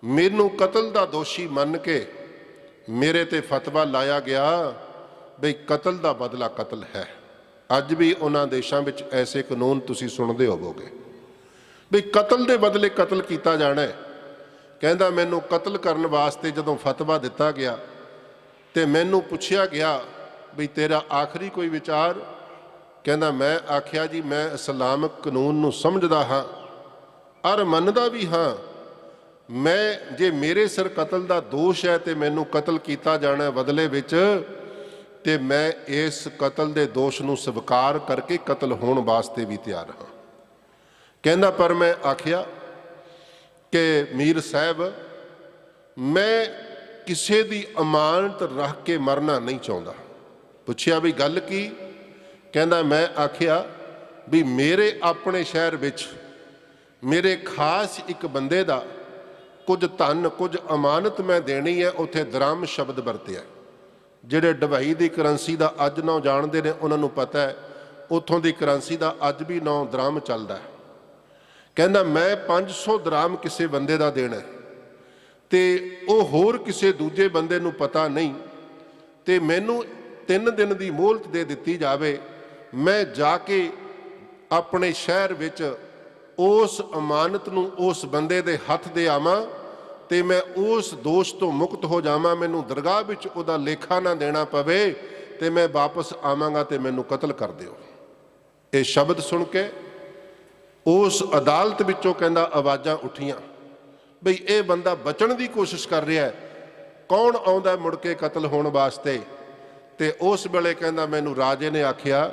ਮੈਨੂੰ ਕਤਲ ਦਾ ਦੋਸ਼ੀ ਮੰਨ ਕੇ ਮੇਰੇ ਤੇ ਫਤਵਾ ਲਾਇਆ ਗਿਆ ਬਈ ਕਤਲ ਦਾ ਬਦਲਾ ਕਤਲ ਹੈ। ਅੱਜ ਵੀ ਉਹਨਾਂ ਦੇਸ਼ਾਂ ਵਿੱਚ ਐਸੇ ਕਾਨੂੰਨ ਤੁਸੀਂ ਸੁਣਦੇ ਹੋਵੋਗੇ ਵੀ ਕਤਲ ਦੇ ਬਦਲੇ ਕਤਲ ਕੀਤਾ ਜਾਣਾ ਹੈ। ਕਹਿੰਦਾ ਮੈਨੂੰ ਕਤਲ ਕਰਨ ਵਾਸਤੇ ਜਦੋਂ ਫਤਵਾ ਦਿੱਤਾ ਗਿਆ ਤੇ ਮੈਨੂੰ ਪੁੱਛਿਆ ਗਿਆ ਵੀ ਤੇਰਾ ਆਖਰੀ ਕੋਈ ਵਿਚਾਰ। ਕਹਿੰਦਾ ਮੈਂ ਆਖਿਆ ਜੀ ਮੈਂ ਇਸਲਾਮਿਕ ਕਾਨੂੰਨ ਨੂੰ ਸਮਝਦਾ ਹਾਂ ਔਰ ਮੰਨਦਾ ਵੀ ਹਾਂ। ਮੈਂ ਜੇ ਮੇਰੇ ਸਿਰ ਕਤਲ ਦਾ ਦੋਸ਼ ਹੈ ਤੇ ਮੈਨੂੰ ਕਤਲ ਕੀਤਾ ਜਾਣਾ ਬਦਲੇ ਵਿੱਚ, ਤੇ ਮੈਂ ਇਸ ਕਤਲ ਦੇ ਦੋਸ਼ ਨੂੰ ਸਵੀਕਾਰ ਕਰਕੇ ਕਤਲ ਹੋਣ ਵਾਸਤੇ ਵੀ ਤਿਆਰ ਹਾਂ। ਕਹਿੰਦਾ ਪਰ ਮੈਂ ਆਖਿਆ ਕਿ ਮੀਰ ਸਾਹਿਬ ਮੈਂ ਕਿਸੇ ਦੀ ਅਮਾਨਤ ਰੱਖ ਕੇ ਮਰਨਾ ਨਹੀਂ ਚਾਹੁੰਦਾ। ਪੁੱਛਿਆ ਵੀ ਗੱਲ ਕੀ? ਕਹਿੰਦਾ ਮੈਂ ਆਖਿਆ ਵੀ ਮੇਰੇ ਆਪਣੇ ਸ਼ਹਿਰ ਵਿੱਚ ਮੇਰੇ ਖਾਸ ਇੱਕ ਬੰਦੇ ਦਾ ਕੁਝ ਧਨ ਕੁਝ ਅਮਾਨਤ ਮੈਂ ਦੇਣੀ ਹੈ। ਉੱਥੇ ਦਰਮ ਸ਼ਬਦ ਵਰਤਿਆ। ਜਿਹੜੇ ਦੁਬਈ ਦੀ ਕਰੰਸੀ ਦਾ ਅੱਜ ਨਾਂ ਜਾਣਦੇ ਨੇ ਉਹਨਾਂ ਨੂੰ ਪਤਾ ਹੈ ਉੱਥੋਂ ਦੀ ਕਰੰਸੀ ਦਾ ਅੱਜ ਵੀ ਨਾਂ ਦਰਮ ਚੱਲਦਾ ਹੈ। ਕਹਿੰਦਾ ਮੈਂ 500 ਦਰਾਮ ਕਿਸੇ ਬੰਦੇ ਦਾ ਦੇਣਾ ਤੇ ਉਹ ਹੋਰ ਕਿਸੇ ਦੂਜੇ ਬੰਦੇ ਨੂੰ ਪਤਾ ਨਹੀਂ, ਤੇ ਮੈਨੂੰ 3 ਦਿਨ ਦੀ ਮੋਹਲਤ ਦੇ ਦਿੱਤੀ ਜਾਵੇ। ਮੈਂ ਜਾ ਕੇ ਆਪਣੇ ਸ਼ਹਿਰ ਵਿੱਚ ਉਸ ਅਮਾਨਤ ਨੂੰ ਉਸ ਬੰਦੇ ਦੇ ਹੱਥ ਦੇ ਆਵਾਂ ਤੇ ਮੈਂ ਉਸ ਦੋਸ਼ ਤੋਂ ਮੁਕਤ ਹੋ ਜਾਵਾਂ। ਮੈਨੂੰ ਦਰਗਾਹ ਵਿੱਚ ਉਹਦਾ ਲੇਖਾ ਨਾ ਦੇਣਾ ਪਵੇ ਤੇ ਮੈਂ ਵਾਪਸ ਆਵਾਂਗਾ ਤੇ ਮੈਨੂੰ ਕਤਲ ਕਰ ਦਿਓ। ਇਹ ਸ਼ਬਦ ਸੁਣ ਕੇ ਉਸ ਅਦਾਲਤ ਵਿੱਚੋਂ ਕਹਿੰਦਾ ਆਵਾਜ਼ਾਂ ਉੱਠੀਆਂ ਬਈ ਇਹ ਬੰਦਾ ਬਚਣ ਦੀ ਕੋਸ਼ਿਸ਼ ਕਰ ਰਿਹਾ ਹੈ, ਕੌਣ ਆਉਂਦਾ ਮੁੜ ਕੇ ਕਤਲ ਹੋਣ ਵਾਸਤੇ। ਤੇ ਉਸ ਵੇਲੇ ਕਹਿੰਦਾ ਮੈਨੂੰ ਰਾਜੇ ਨੇ ਆਖਿਆ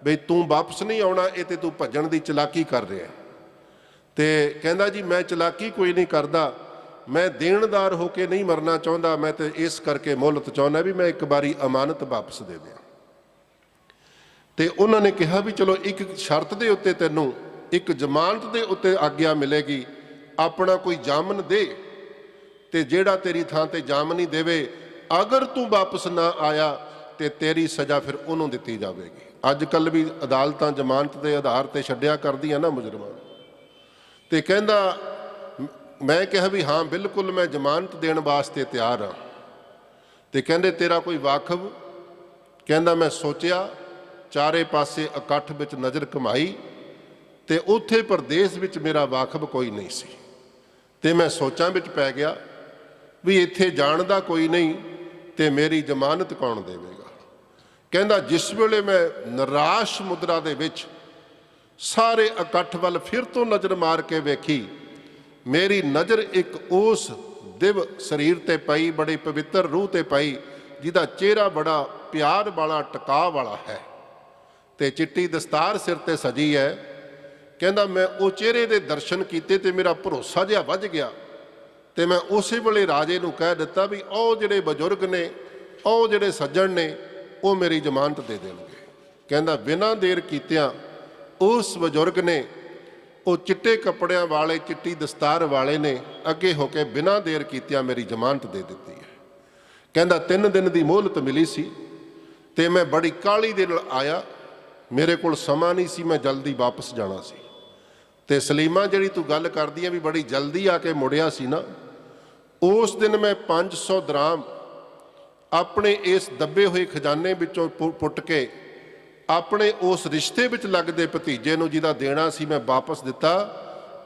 ਬਈ ਤੂੰ ਵਾਪਸ ਨਹੀਂ ਆਉਣਾ, ਇਹ ਤੇ ਤੂੰ ਭੱਜਣ ਦੀ ਚਲਾਕੀ ਕਰ ਰਿਹਾ। ਤੇ ਕਹਿੰਦਾ ਜੀ ਮੈਂ ਚਲਾਕੀ ਕੋਈ ਨਹੀਂ ਕਰਦਾ, ਮੈਂ ਦੇਣਦਾਰ ਹੋ ਕੇ ਨਹੀਂ ਮਰਨਾ ਚਾਹੁੰਦਾ, ਮੈਂ ਤੇ ਇਸ ਕਰਕੇ ਮੋਹਲਤ ਚਾਹੁੰਦਾ ਵੀ ਮੈਂ ਇੱਕ ਵਾਰੀ ਅਮਾਨਤ ਵਾਪਸ ਦੇ ਦਿਆਂ। ਤੇ ਉਹਨਾਂ ਨੇ ਕਿਹਾ ਵੀ ਚਲੋ ਇੱਕ ਸ਼ਰਤ ਦੇ ਉੱਤੇ ਤੈਨੂੰ ਇੱਕ ਜ਼ਮਾਨਤ ਦੇ ਉੱਤੇ ਆਗਿਆ ਮਿਲੇਗੀ, ਆਪਣਾ ਕੋਈ ਜਾਮਨ ਦੇ ਤੇ ਜਿਹੜਾ ਤੇਰੀ ਥਾਂ ਤੇ ਜਾਮਨੀ ਦੇਵੇ, ਅਗਰ ਤੂੰ ਵਾਪਸ ਨਾ ਆਇਆ ਤੇ ਤੇਰੀ ਸਜ਼ਾ ਫਿਰ ਉਹਨੂੰ ਦਿੱਤੀ ਜਾਵੇਗੀ। ਅੱਜ ਕੱਲ੍ਹ ਵੀ ਅਦਾਲਤਾਂ ਜ਼ਮਾਨਤ ਦੇ ਆਧਾਰ ਤੇ ਛੱਡਿਆ ਕਰਦੀਆਂ ਨਾ ਮੁਜਰਮਾਂ। ਤੇ ਕਹਿੰਦਾ ਮੈਂ ਕਿਹਾ ਵੀ ਹਾਂ ਬਿਲਕੁਲ ਮੈਂ ਜ਼ਮਾਨਤ ਦੇਣ ਵਾਸਤੇ ਤਿਆਰ ਹਾਂ। ਤੇ ਕਹਿੰਦੇ ਤੇਰਾ ਕੋਈ ਵਾਕਫ? ਕਹਿੰਦਾ ਮੈਂ ਸੋਚਿਆ, ਚਾਰੇ ਪਾਸੇ ਇਕੱਠ ਵਿੱਚ ਨਜ਼ਰ ਘੁਮਾਈ ਤੇ ਉੱਥੇ ਪ੍ਰਦੇਸ਼ ਵਿੱਚ ਮੇਰਾ ਵਾਕਫ ਕੋਈ ਨਹੀਂ ਸੀ। ਤੇ ਮੈਂ ਸੋਚਾਂ ਵਿੱਚ ਪੈ ਗਿਆ ਵੀ ਇੱਥੇ ਜਾਣ ਦਾ ਕੋਈ ਨਹੀਂ ਤੇ ਮੇਰੀ ਜ਼ਮਾਨਤ ਕੌਣ ਦੇਵੇਗਾ। ਕਹਿੰਦਾ ਜਿਸ ਵੇਲੇ ਮੈਂ ਨਿਰਾਸ਼ ਮੁਦਰਾ ਦੇ ਵਿੱਚ ਸਾਰੇ ਇਕੱਠ ਵੱਲ ਫਿਰ ਤੋਂ ਨਜ਼ਰ ਮਾਰ ਕੇ ਵੇਖੀ, ਮੇਰੀ ਨਜ਼ਰ ਇੱਕ ਉਸ ਦਿਵ ਸਰੀਰ ਤੇ ਪਈ, ਬੜੀ ਪਵਿੱਤਰ ਰੂਹ ਤੇ ਪਈ, ਜਿਹਦਾ ਚਿਹਰਾ ਬੜਾ ਪਿਆਰ ਵਾਲਾ, ਟਿਕਾ ਵਾਲਾ ਹੈ ਤੇ ਚਿੱਟੀ ਦਸਤਾਰ ਸਿਰ ਤੇ ਸਜੀ ਹੈ। ਕਹਿੰਦਾ ਮੈਂ ਉਹ ਚਿਹਰੇ ਦੇ ਦਰਸ਼ਨ ਕੀਤੇ ਤੇ ਮੇਰਾ ਭਰੋਸਾ ਜਿਹਾ ਵੱਜ ਗਿਆ ਤੇ ਮੈਂ ਉਸੇ ਵੇਲੇ ਰਾਜੇ ਨੂੰ ਕਹਿ ਦਿੱਤਾ ਵੀ ਉਹ ਜਿਹੜੇ ਬਜ਼ੁਰਗ ਨੇ, ਉਹ ਜਿਹੜੇ ਸੱਜਣ ਨੇ, ਉਹ ਮੇਰੀ ਜ਼ਮਾਨਤ ਦੇ ਦੇਣਗੇ। ਕਹਿੰਦਾ ਬਿਨਾਂ ਦੇਰ ਕੀਤਿਆਂ ਉਸ ਬਜ਼ੁਰਗ ਨੇ, ਉਹ ਚਿੱਟੇ ਕੱਪੜਿਆਂ ਵਾਲੇ, ਚਿੱਟੀ ਦਸਤਾਰ ਵਾਲੇ ਨੇ, ਅੱਗੇ ਹੋ ਕੇ ਬਿਨਾਂ ਦੇਰ ਕੀਤਿਆਂ ਮੇਰੀ ਜ਼ਮਾਨਤ ਦੇ ਦਿੱਤੀ ਹੈ। ਕਹਿੰਦਾ 3 ਦਿਨ ਦੀ ਮੋਹਲਤ ਮਿਲੀ ਸੀ ਤੇ ਮੈਂ ਬੜੀ ਕਾਹਲੀ ਦੇ ਨਾਲ ਆਇਆ, ਮੇਰੇ ਕੋਲ ਸਮਾਂ ਨਹੀਂ ਸੀ, ਮੈਂ ਜਲਦੀ ਵਾਪਸ ਜਾਣਾ ਸੀ। ਤੇ ਸਲੀਮਾ, ਜਿਹੜੀ ਤੂੰ ਗੱਲ ਕਰਦੀ ਹੈ ਵੀ ਬੜੀ ਜਲਦੀ ਆ ਕੇ ਮੁੜਿਆ ਸੀ ਨਾ, ਉਸ ਦਿਨ ਮੈਂ 500 ਦਰਾਮ ਆਪਣੇ ਇਸ ਦੱਬੇ ਹੋਏ ਖਜ਼ਾਨੇ ਵਿੱਚੋਂ ਪੁੱਟ ਕੇ ਆਪਣੇ ਉਸ ਰਿਸ਼ਤੇ ਵਿੱਚ ਲੱਗਦੇ ਭਤੀਜੇ ਨੂੰ ਜਿਹਦਾ ਦੇਣਾ ਸੀ, ਮੈਂ ਵਾਪਸ ਦਿੱਤਾ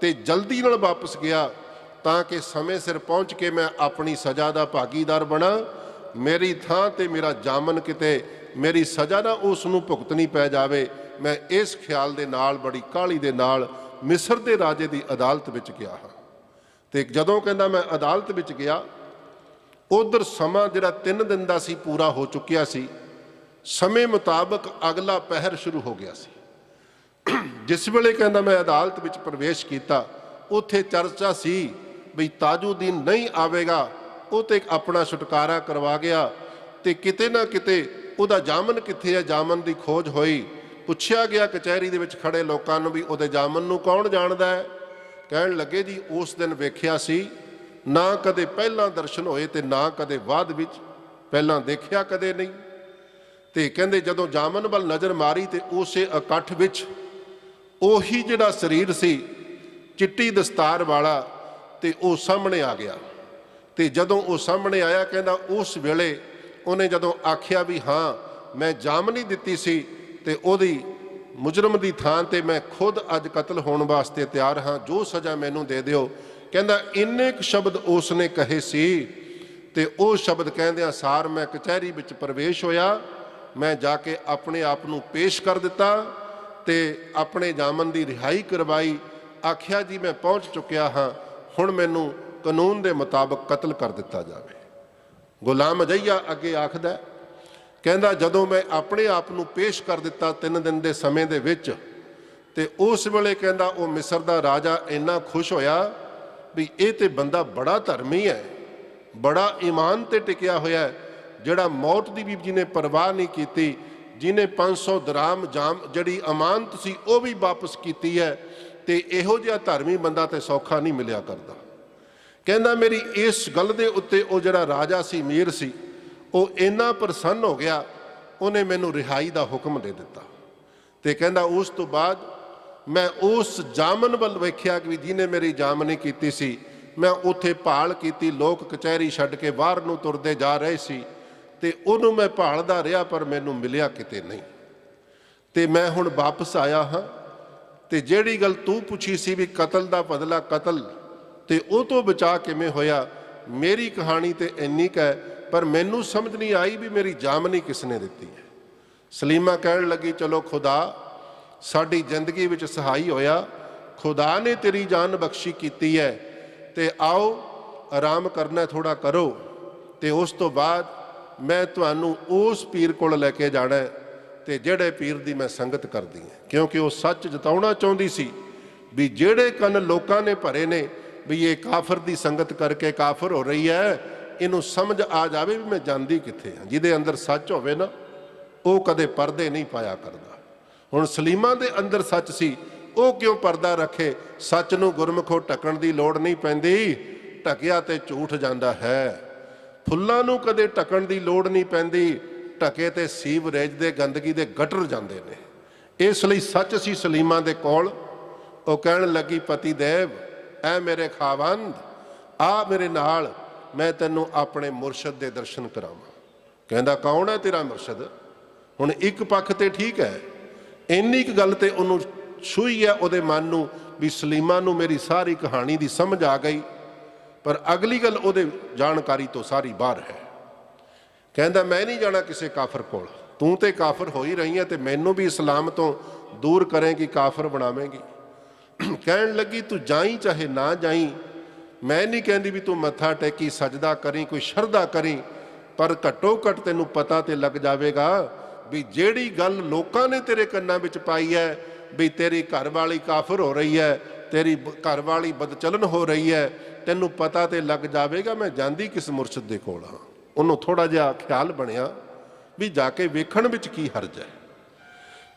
ਤੇ ਜਲਦੀ ਨਾਲ ਵਾਪਸ ਗਿਆ ਤਾਂ ਕਿ ਸਮੇਂ ਸਿਰ ਪਹੁੰਚ ਕੇ ਮੈਂ ਆਪਣੀ ਸਜ਼ਾ ਦਾ ਭਾਗੀਦਾਰ ਬਣਾ। ਮੇਰੀ ਥਾਂ ਤੇ ਮੇਰਾ ਜਾਮਨ ਕਿਤੇ ਮੇਰੀ ਸਜ਼ਾ ਨਾ ਉਸ ਨੂੰ ਭੁਗਤਣੀ ਪੈ ਜਾਵੇ। ਮੈਂ ਇਸ ਖਿਆਲ ਦੇ ਨਾਲ ਬੜੀ ਕਾਹਲੀ ਦੇ ਨਾਲ ਮਿਸਰ ਦੇ ਰਾਜੇ ਦੀ ਅਦਾਲਤ ਵਿੱਚ ਗਿਆ ਹਾਂ। ਤੇ ਜਦੋਂ ਕਹਿੰਦਾ ਮੈਂ ਅਦਾਲਤ ਵਿੱਚ ਗਿਆ, ਉਧਰ ਸਮਾਂ ਜਿਹੜਾ 3 ਦਿਨ ਦਾ ਸੀ ਪੂਰਾ ਹੋ ਚੁੱਕਿਆ ਸੀ। ਸਮੇਂ ਮੁਤਾਬਕ ਅਗਲਾ ਪਹਿਰ ਸ਼ੁਰੂ ਹੋ ਗਿਆ ਸੀ। ਜਿਸ ਵੇਲੇ ਕਹਿੰਦਾ ਮੈਂ ਅਦਾਲਤ ਵਿੱਚ ਪ੍ਰਵੇਸ਼ ਕੀਤਾ, ਉੱਥੇ ਚਰਚਾ ਸੀ ਵੀ ਤਾਜੁਦੀਨ ਨਹੀਂ ਆਵੇਗਾ, ਉਹ ਤੇ ਆਪਣਾ ਛੁਟਕਾਰਾ ਕਰਵਾ ਗਿਆ ਤੇ ਕਿਤੇ ਨਾ ਕਿਤੇ ਉਹਦਾ ਜਾਮਨ ਕਿੱਥੇ ਹੈ, ਜਾਮਨ ਦੀ ਖੋਜ ਹੋਈ। ਪੁੱਛਿਆ ਗਿਆ ਕਚਹਿਰੀ ਦੇ ਵਿੱਚ ਖੜੇ ਲੋਕਾਂ ਨੂੰ ਵੀ ਉਹਦੇ ਜਾਮਨ ਨੂੰ ਕੌਣ ਜਾਣਦਾ ਹੈ। ਕਹਿਣ ਲੱਗੇ ਜੀ ਉਸ ਦਿਨ ਵੇਖਿਆ ਸੀ, ਨਾ ਕਦੇ ਪਹਿਲਾਂ ਦਰਸ਼ਨ ਹੋਏ ਤੇ ਨਾ ਕਦੇ ਬਾਅਦ ਵਿੱਚ, ਪਹਿਲਾਂ ਦੇਖਿਆ ਕਦੇ ਨਹੀਂ। ਤੇ ਕਹਿੰਦੇ ਜਦੋਂ ਜਾਮਨ ਵੱਲ ਨਜ਼ਰ ਮਾਰੀ ਤੇ ਉਸੇ ਇਕੱਠ ਵਿੱਚ ਉਹੀ ਜਿਹੜਾ ਸਰੀਰ ਸੀ ਚਿੱਟੀ ਦਸਤਾਰ ਵਾਲਾ, ਤੇ ਉਹ ਸਾਹਮਣੇ ਆ ਗਿਆ। ਤੇ ਜਦੋਂ ਉਹ ਸਾਹਮਣੇ ਆਇਆ, ਕਹਿੰਦਾ ਉਸ ਵੇਲੇ ਉਹਨੇ ਜਦੋਂ ਆਖਿਆ ਵੀ ਹਾਂ ਮੈਂ ਜਾਮਨੀ ਦਿੱਤੀ ਸੀ ਤੇ ਉਹਦੀ ਮੁਜਰਮ ਦੀ ਥਾਂ ਤੇ ਮੈਂ ਖੁਦ ਅੱਜ ਕਤਲ ਹੋਣ ਵਾਸਤੇ ਤਿਆਰ ਹਾਂ, ਜੋ ਸਜ਼ਾ ਮੈਨੂੰ ਦੇ ਦਿਓ। ਕਹਿੰਦਾ ਇੰਨੇ ਕੁ ਸ਼ਬਦ ਉਸ ਨੇ ਕਹੇ ਸੀ ਤੇ ਉਹ ਸ਼ਬਦ ਕਹਿੰਦਿਆਂ ਸਾਰ ਮੈਂ ਕਚਹਿਰੀ ਵਿੱਚ ਪ੍ਰਵੇਸ਼ ਹੋਇਆ। ਮੈਂ ਜਾ ਕੇ ਆਪਣੇ ਆਪ ਨੂੰ ਪੇਸ਼ ਕਰ ਦਿੱਤਾ ਤੇ ਆਪਣੇ ਜਾਮਨ ਦੀ ਰਿਹਾਈ ਕਰਵਾਈ। ਆਖਿਆ ਜੀ ਮੈਂ ਪਹੁੰਚ ਚੁੱਕਿਆ ਹਾਂ, ਹੁਣ ਮੈਨੂੰ ਕਾਨੂੰਨ ਦੇ ਮੁਤਾਬਕ ਕਤਲ ਕਰ ਦਿੱਤਾ ਜਾਵੇ। ਗੁਲਾਮ ਅਜਈਆ ਅੱਗੇ ਆਖਦਾ, ਕਹਿੰਦਾ ਜਦੋਂ ਮੈਂ ਆਪਣੇ ਆਪ ਨੂੰ ਪੇਸ਼ ਕਰ ਦਿੱਤਾ 3 ਦਿਨ ਦੇ ਸਮੇਂ ਦੇ ਵਿੱਚ, ਤੇ ਉਸ ਵੇਲੇ ਕਹਿੰਦਾ ਉਹ ਮਿਸਰ ਦਾ ਰਾਜਾ ਇੰਨਾ ਖੁਸ਼ ਹੋਇਆ ਵੀ ਇਹ ਤੇ ਬੰਦਾ ਬੜਾ ਧਰਮੀ ਹੈ, ਬੜਾ ਈਮਾਨ ਤੇ ਟਿਕਿਆ ਹੋਇਆ ਹੈ, ਜਿਹੜਾ ਮੌਤ ਦੀ ਵੀ ਜਿਹਨੇ ਪਰਵਾਹ ਨਹੀਂ ਕੀਤੀ, ਜਿਹਨੇ 500 ਦਰਾਮ ਜਿਹੜੀ ਅਮਾਨਤ ਸੀ ਉਹ ਵੀ ਵਾਪਸ ਕੀਤੀ ਹੈ, ਤੇ ਇਹੋ ਜਿਹਾ ਧਰਮੀ ਬੰਦਾ ਤੇ ਸੌਖਾ ਨਹੀਂ ਮਿਲਿਆ ਕਰਦਾ। ਕਹਿੰਦਾ ਮੇਰੀ ਇਸ ਗੱਲ ਦੇ ਉੱਤੇ ਉਹ ਜਿਹੜਾ ਰਾਜਾ ਸੀ, ਮੀਰ ਸੀ, ਉਹ ਇੰਨਾ ਪ੍ਰਸੰਨ ਹੋ ਗਿਆ, ਉਹਨੇ ਮੈਨੂੰ ਰਿਹਾਈ ਦਾ ਹੁਕਮ ਦੇ ਦਿੱਤਾ। ਤੇ ਕਹਿੰਦਾ ਉਸ ਤੋਂ ਬਾਅਦ ਮੈਂ ਉਸ ਜਾਮਨ ਵੱਲ ਵੇਖਿਆ ਕਿ ਜਿਹਨੇ ਮੇਰੀ ਜਾਮਨੀ ਕੀਤੀ ਸੀ, ਮੈਂ ਉੱਥੇ ਭਾਲ ਕੀਤੀ। ਲੋਕ ਕਚਹਿਰੀ ਛੱਡ ਕੇ ਬਾਹਰ ਨੂੰ ਤੁਰਦੇ ਜਾ ਰਹੇ ਸੀ ਤੇ ਉਹਨੂੰ ਮੈਂ ਭਾਲਦਾ ਰਿਹਾ, ਪਰ ਮੈਨੂੰ ਮਿਲਿਆ ਕਿਤੇ ਨਹੀਂ। ਤੇ ਮੈਂ ਹੁਣ ਵਾਪਸ ਆਇਆ ਹਾਂ ਤੇ ਜਿਹੜੀ ਗੱਲ ਤੂੰ ਪੁੱਛੀ ਸੀ ਵੀ ਕਤਲ ਦਾ ਬਦਲਾ, ਕਤਲ ਤੇ ਉਹ ਤੋਂ ਬਚਾ ਕਿਵੇਂ ਹੋਇਆ, ਮੇਰੀ ਕਹਾਣੀ ਤੇ ਇੰਨੀ ਕੁ ਹੈ, ਪਰ ਮੈਨੂੰ ਸਮਝ ਨਹੀਂ ਆਈ ਵੀ ਮੇਰੀ ਜਾਮਨੀ ਕਿਸ ਨੇ ਦਿੱਤੀ ਹੈ। ਸਲੀਮਾ ਕਹਿਣ ਲੱਗੀ ਚਲੋ ਖੁਦਾ ਸਾਡੀ ਜ਼ਿੰਦਗੀ ਵਿੱਚ ਸਹਾਈ ਹੋਇਆ, ਖੁਦਾ ਨੇ ਤੇਰੀ ਜਾਨ ਬਖਸ਼ੀ ਕੀਤੀ ਹੈ, ਤੇ ਆਓ ਆਰਾਮ ਕਰਨਾ ਥੋੜਾ ਕਰੋ, ਤੇ ਉਸ ਤੋਂ ਬਾਅਦ ਮੈਂ ਤੁਹਾਨੂੰ ਉਸ ਪੀਰ ਕੋਲ ਲੈ ਕੇ ਜਾਣਾ, ਤੇ ਜਿਹੜੇ ਪੀਰ ਦੀ ਮੈਂ ਸੰਗਤ ਕਰਦੀ ਹਾਂ। ਕਿਉਂਕਿ ਉਹ ਸੱਚ ਜਤਾਉਣਾ ਚਾਹੁੰਦੀ ਸੀ ਵੀ ਜਿਹੜੇ ਕੰਨ ਲੋਕਾਂ ਨੇ ਭਰੇ ਨੇ ਵੀ ਇਹ ਕਾਫਰ ਦੀ ਸੰਗਤ ਕਰਕੇ ਕਾਫਰ ਹੋ ਰਹੀ ਹੈ, ਇਹਨੂੰ ਸਮਝ ਆ ਜਾਵੇ ਵੀ ਮੈਂ ਜਾਂਦੀ ਕਿੱਥੇ ਹਾਂ। ਜਿਹਦੇ ਅੰਦਰ ਸੱਚ ਹੋਵੇ ਨਾ, ਉਹ ਕਦੇ ਪਰਦੇ ਨਹੀਂ ਪਾਇਆ ਕਰਦਾ। ਹੁਣ ਸਲੀਮਾ ਦੇ ਅੰਦਰ ਸੱਚ ਸੀ, ਉਹ ਕਿਉਂ ਪਰਦਾ ਰੱਖੇ। ਸੱਚ ਨੂੰ ਗੁਰਮੁਖੋਂ ਢੱਕਣ ਦੀ ਲੋੜ ਨਹੀਂ ਪੈਂਦੀ, ਢਕਿਆ ਤੇ ਝੂਠ ਜਾਂਦਾ ਹੈ। ਫੁੱਲਾਂ ਨੂੰ ਕਦੇ ਢੱਕਣ ਦੀ ਲੋੜ ਨਹੀਂ ਪੈਂਦੀ, ਢਕੇ ਤੇ ਸੀਵਰੇਜ ਦੇ ਗੰਦਗੀ ਦੇ ਗਟਰ ਜਾਂਦੇ ਨੇ। ਇਸ ਲਈ ਸੱਚ ਸੀ ਸਲੀਮਾ ਦੇ ਕੋਲ। ਉਹ ਕਹਿਣ ਲੱਗੀ ਪਤੀ ਦੇਵ, ਐ ਮੇਰੇ ਖਾਵੰਦ, ਆ ਮੇਰੇ ਨਾਲ, ਮੈਂ ਤੈਨੂੰ ਆਪਣੇ ਮੁਰਸ਼ਦ ਦੇ ਦਰਸ਼ਨ ਕਰਾਵਾਂ। ਕਹਿੰਦਾ ਕੌਣ ਹੈ ਤੇਰਾ ਮੁਰਸ਼ਦ। ਹੁਣ ਇੱਕ ਪੱਖ ਤੇ ਠੀਕ ਹੈ, ਇੰਨੀ ਕੁ ਗੱਲ ਤੇ ਉਹਨੂੰ ਛੂਹੀ ਹੈ ਉਹਦੇ ਮਨ ਨੂੰ ਵੀ ਸਲੀਮਾ ਨੂੰ ਮੇਰੀ ਸਾਰੀ ਕਹਾਣੀ ਦੀ ਸਮਝ ਆ ਗਈ, ਪਰ ਅਗਲੀ ਗੱਲ ਉਹਦੇ ਜਾਣਕਾਰੀ ਤੋਂ ਸਾਰੀ ਬਾਹਰ ਹੈ। ਕਹਿੰਦਾ ਮੈਂ ਨਹੀਂ ਜਾਣਾ ਕਿਸੇ ਕਾਫਰ ਕੋਲ, ਤੂੰ ਤੇ ਕਾਫਰ ਹੋ ਹੀ ਰਹੀ ਹੈ ਤੇ ਮੈਨੂੰ ਵੀ ਇਸਲਾਮ ਤੋਂ ਦੂਰ ਕਰੇਗੀ, ਕਾਫਰ ਬਣਾਵੇਂਗੀ। ਕਹਿਣ ਲੱਗੀ ਤੂੰ ਜਾਈ ਚਾਹੇ ਨਾ ਜਾਈ, ਮੈਂ ਨਹੀਂ ਕਹਿੰਦੀ ਵੀ ਤੂੰ ਮੱਥਾ ਟੇਕੀ ਸਜਦਾ ਕਰੀ, ਕੋਈ ਸ਼ਰਧਾ ਕਰੀ, ਪਰ ਘੱਟੋ ਘੱਟ ਤੈਨੂੰ ਪਤਾ ਤੇ ਲੱਗ ਜਾਵੇਗਾ ਵੀ ਜਿਹੜੀ ਗੱਲ ਲੋਕਾਂ ਨੇ ਤੇਰੇ ਕੰਨਾਂ ਵਿੱਚ ਪਾਈ ਹੈ ਵੀ ਤੇਰੀ ਘਰ ਵਾਲੀ ਕਾਫਰ ਹੋ ਰਹੀ ਹੈ, ਤੇਰੀ ਘਰ ਵਾਲੀ ਬਦਚਲਨ ਹੋ ਰਹੀ ਹੈ, ਤੈਨੂੰ ਪਤਾ ਤੇ ਲੱਗ ਜਾਵੇਗਾ ਮੈਂ ਜਾਂਦੀ ਕਿਸ ਮੁਰਸ਼ਿਦ ਦੇ ਕੋਲ ਹਾਂ। ਉਹਨੂੰ ਥੋੜ੍ਹਾ ਜਿਹਾ ਖਿਆਲ ਬਣਿਆ ਵੀ ਜਾ ਕੇ ਵੇਖਣ ਵਿੱਚ ਕੀ ਹਰਜ ਹੈ,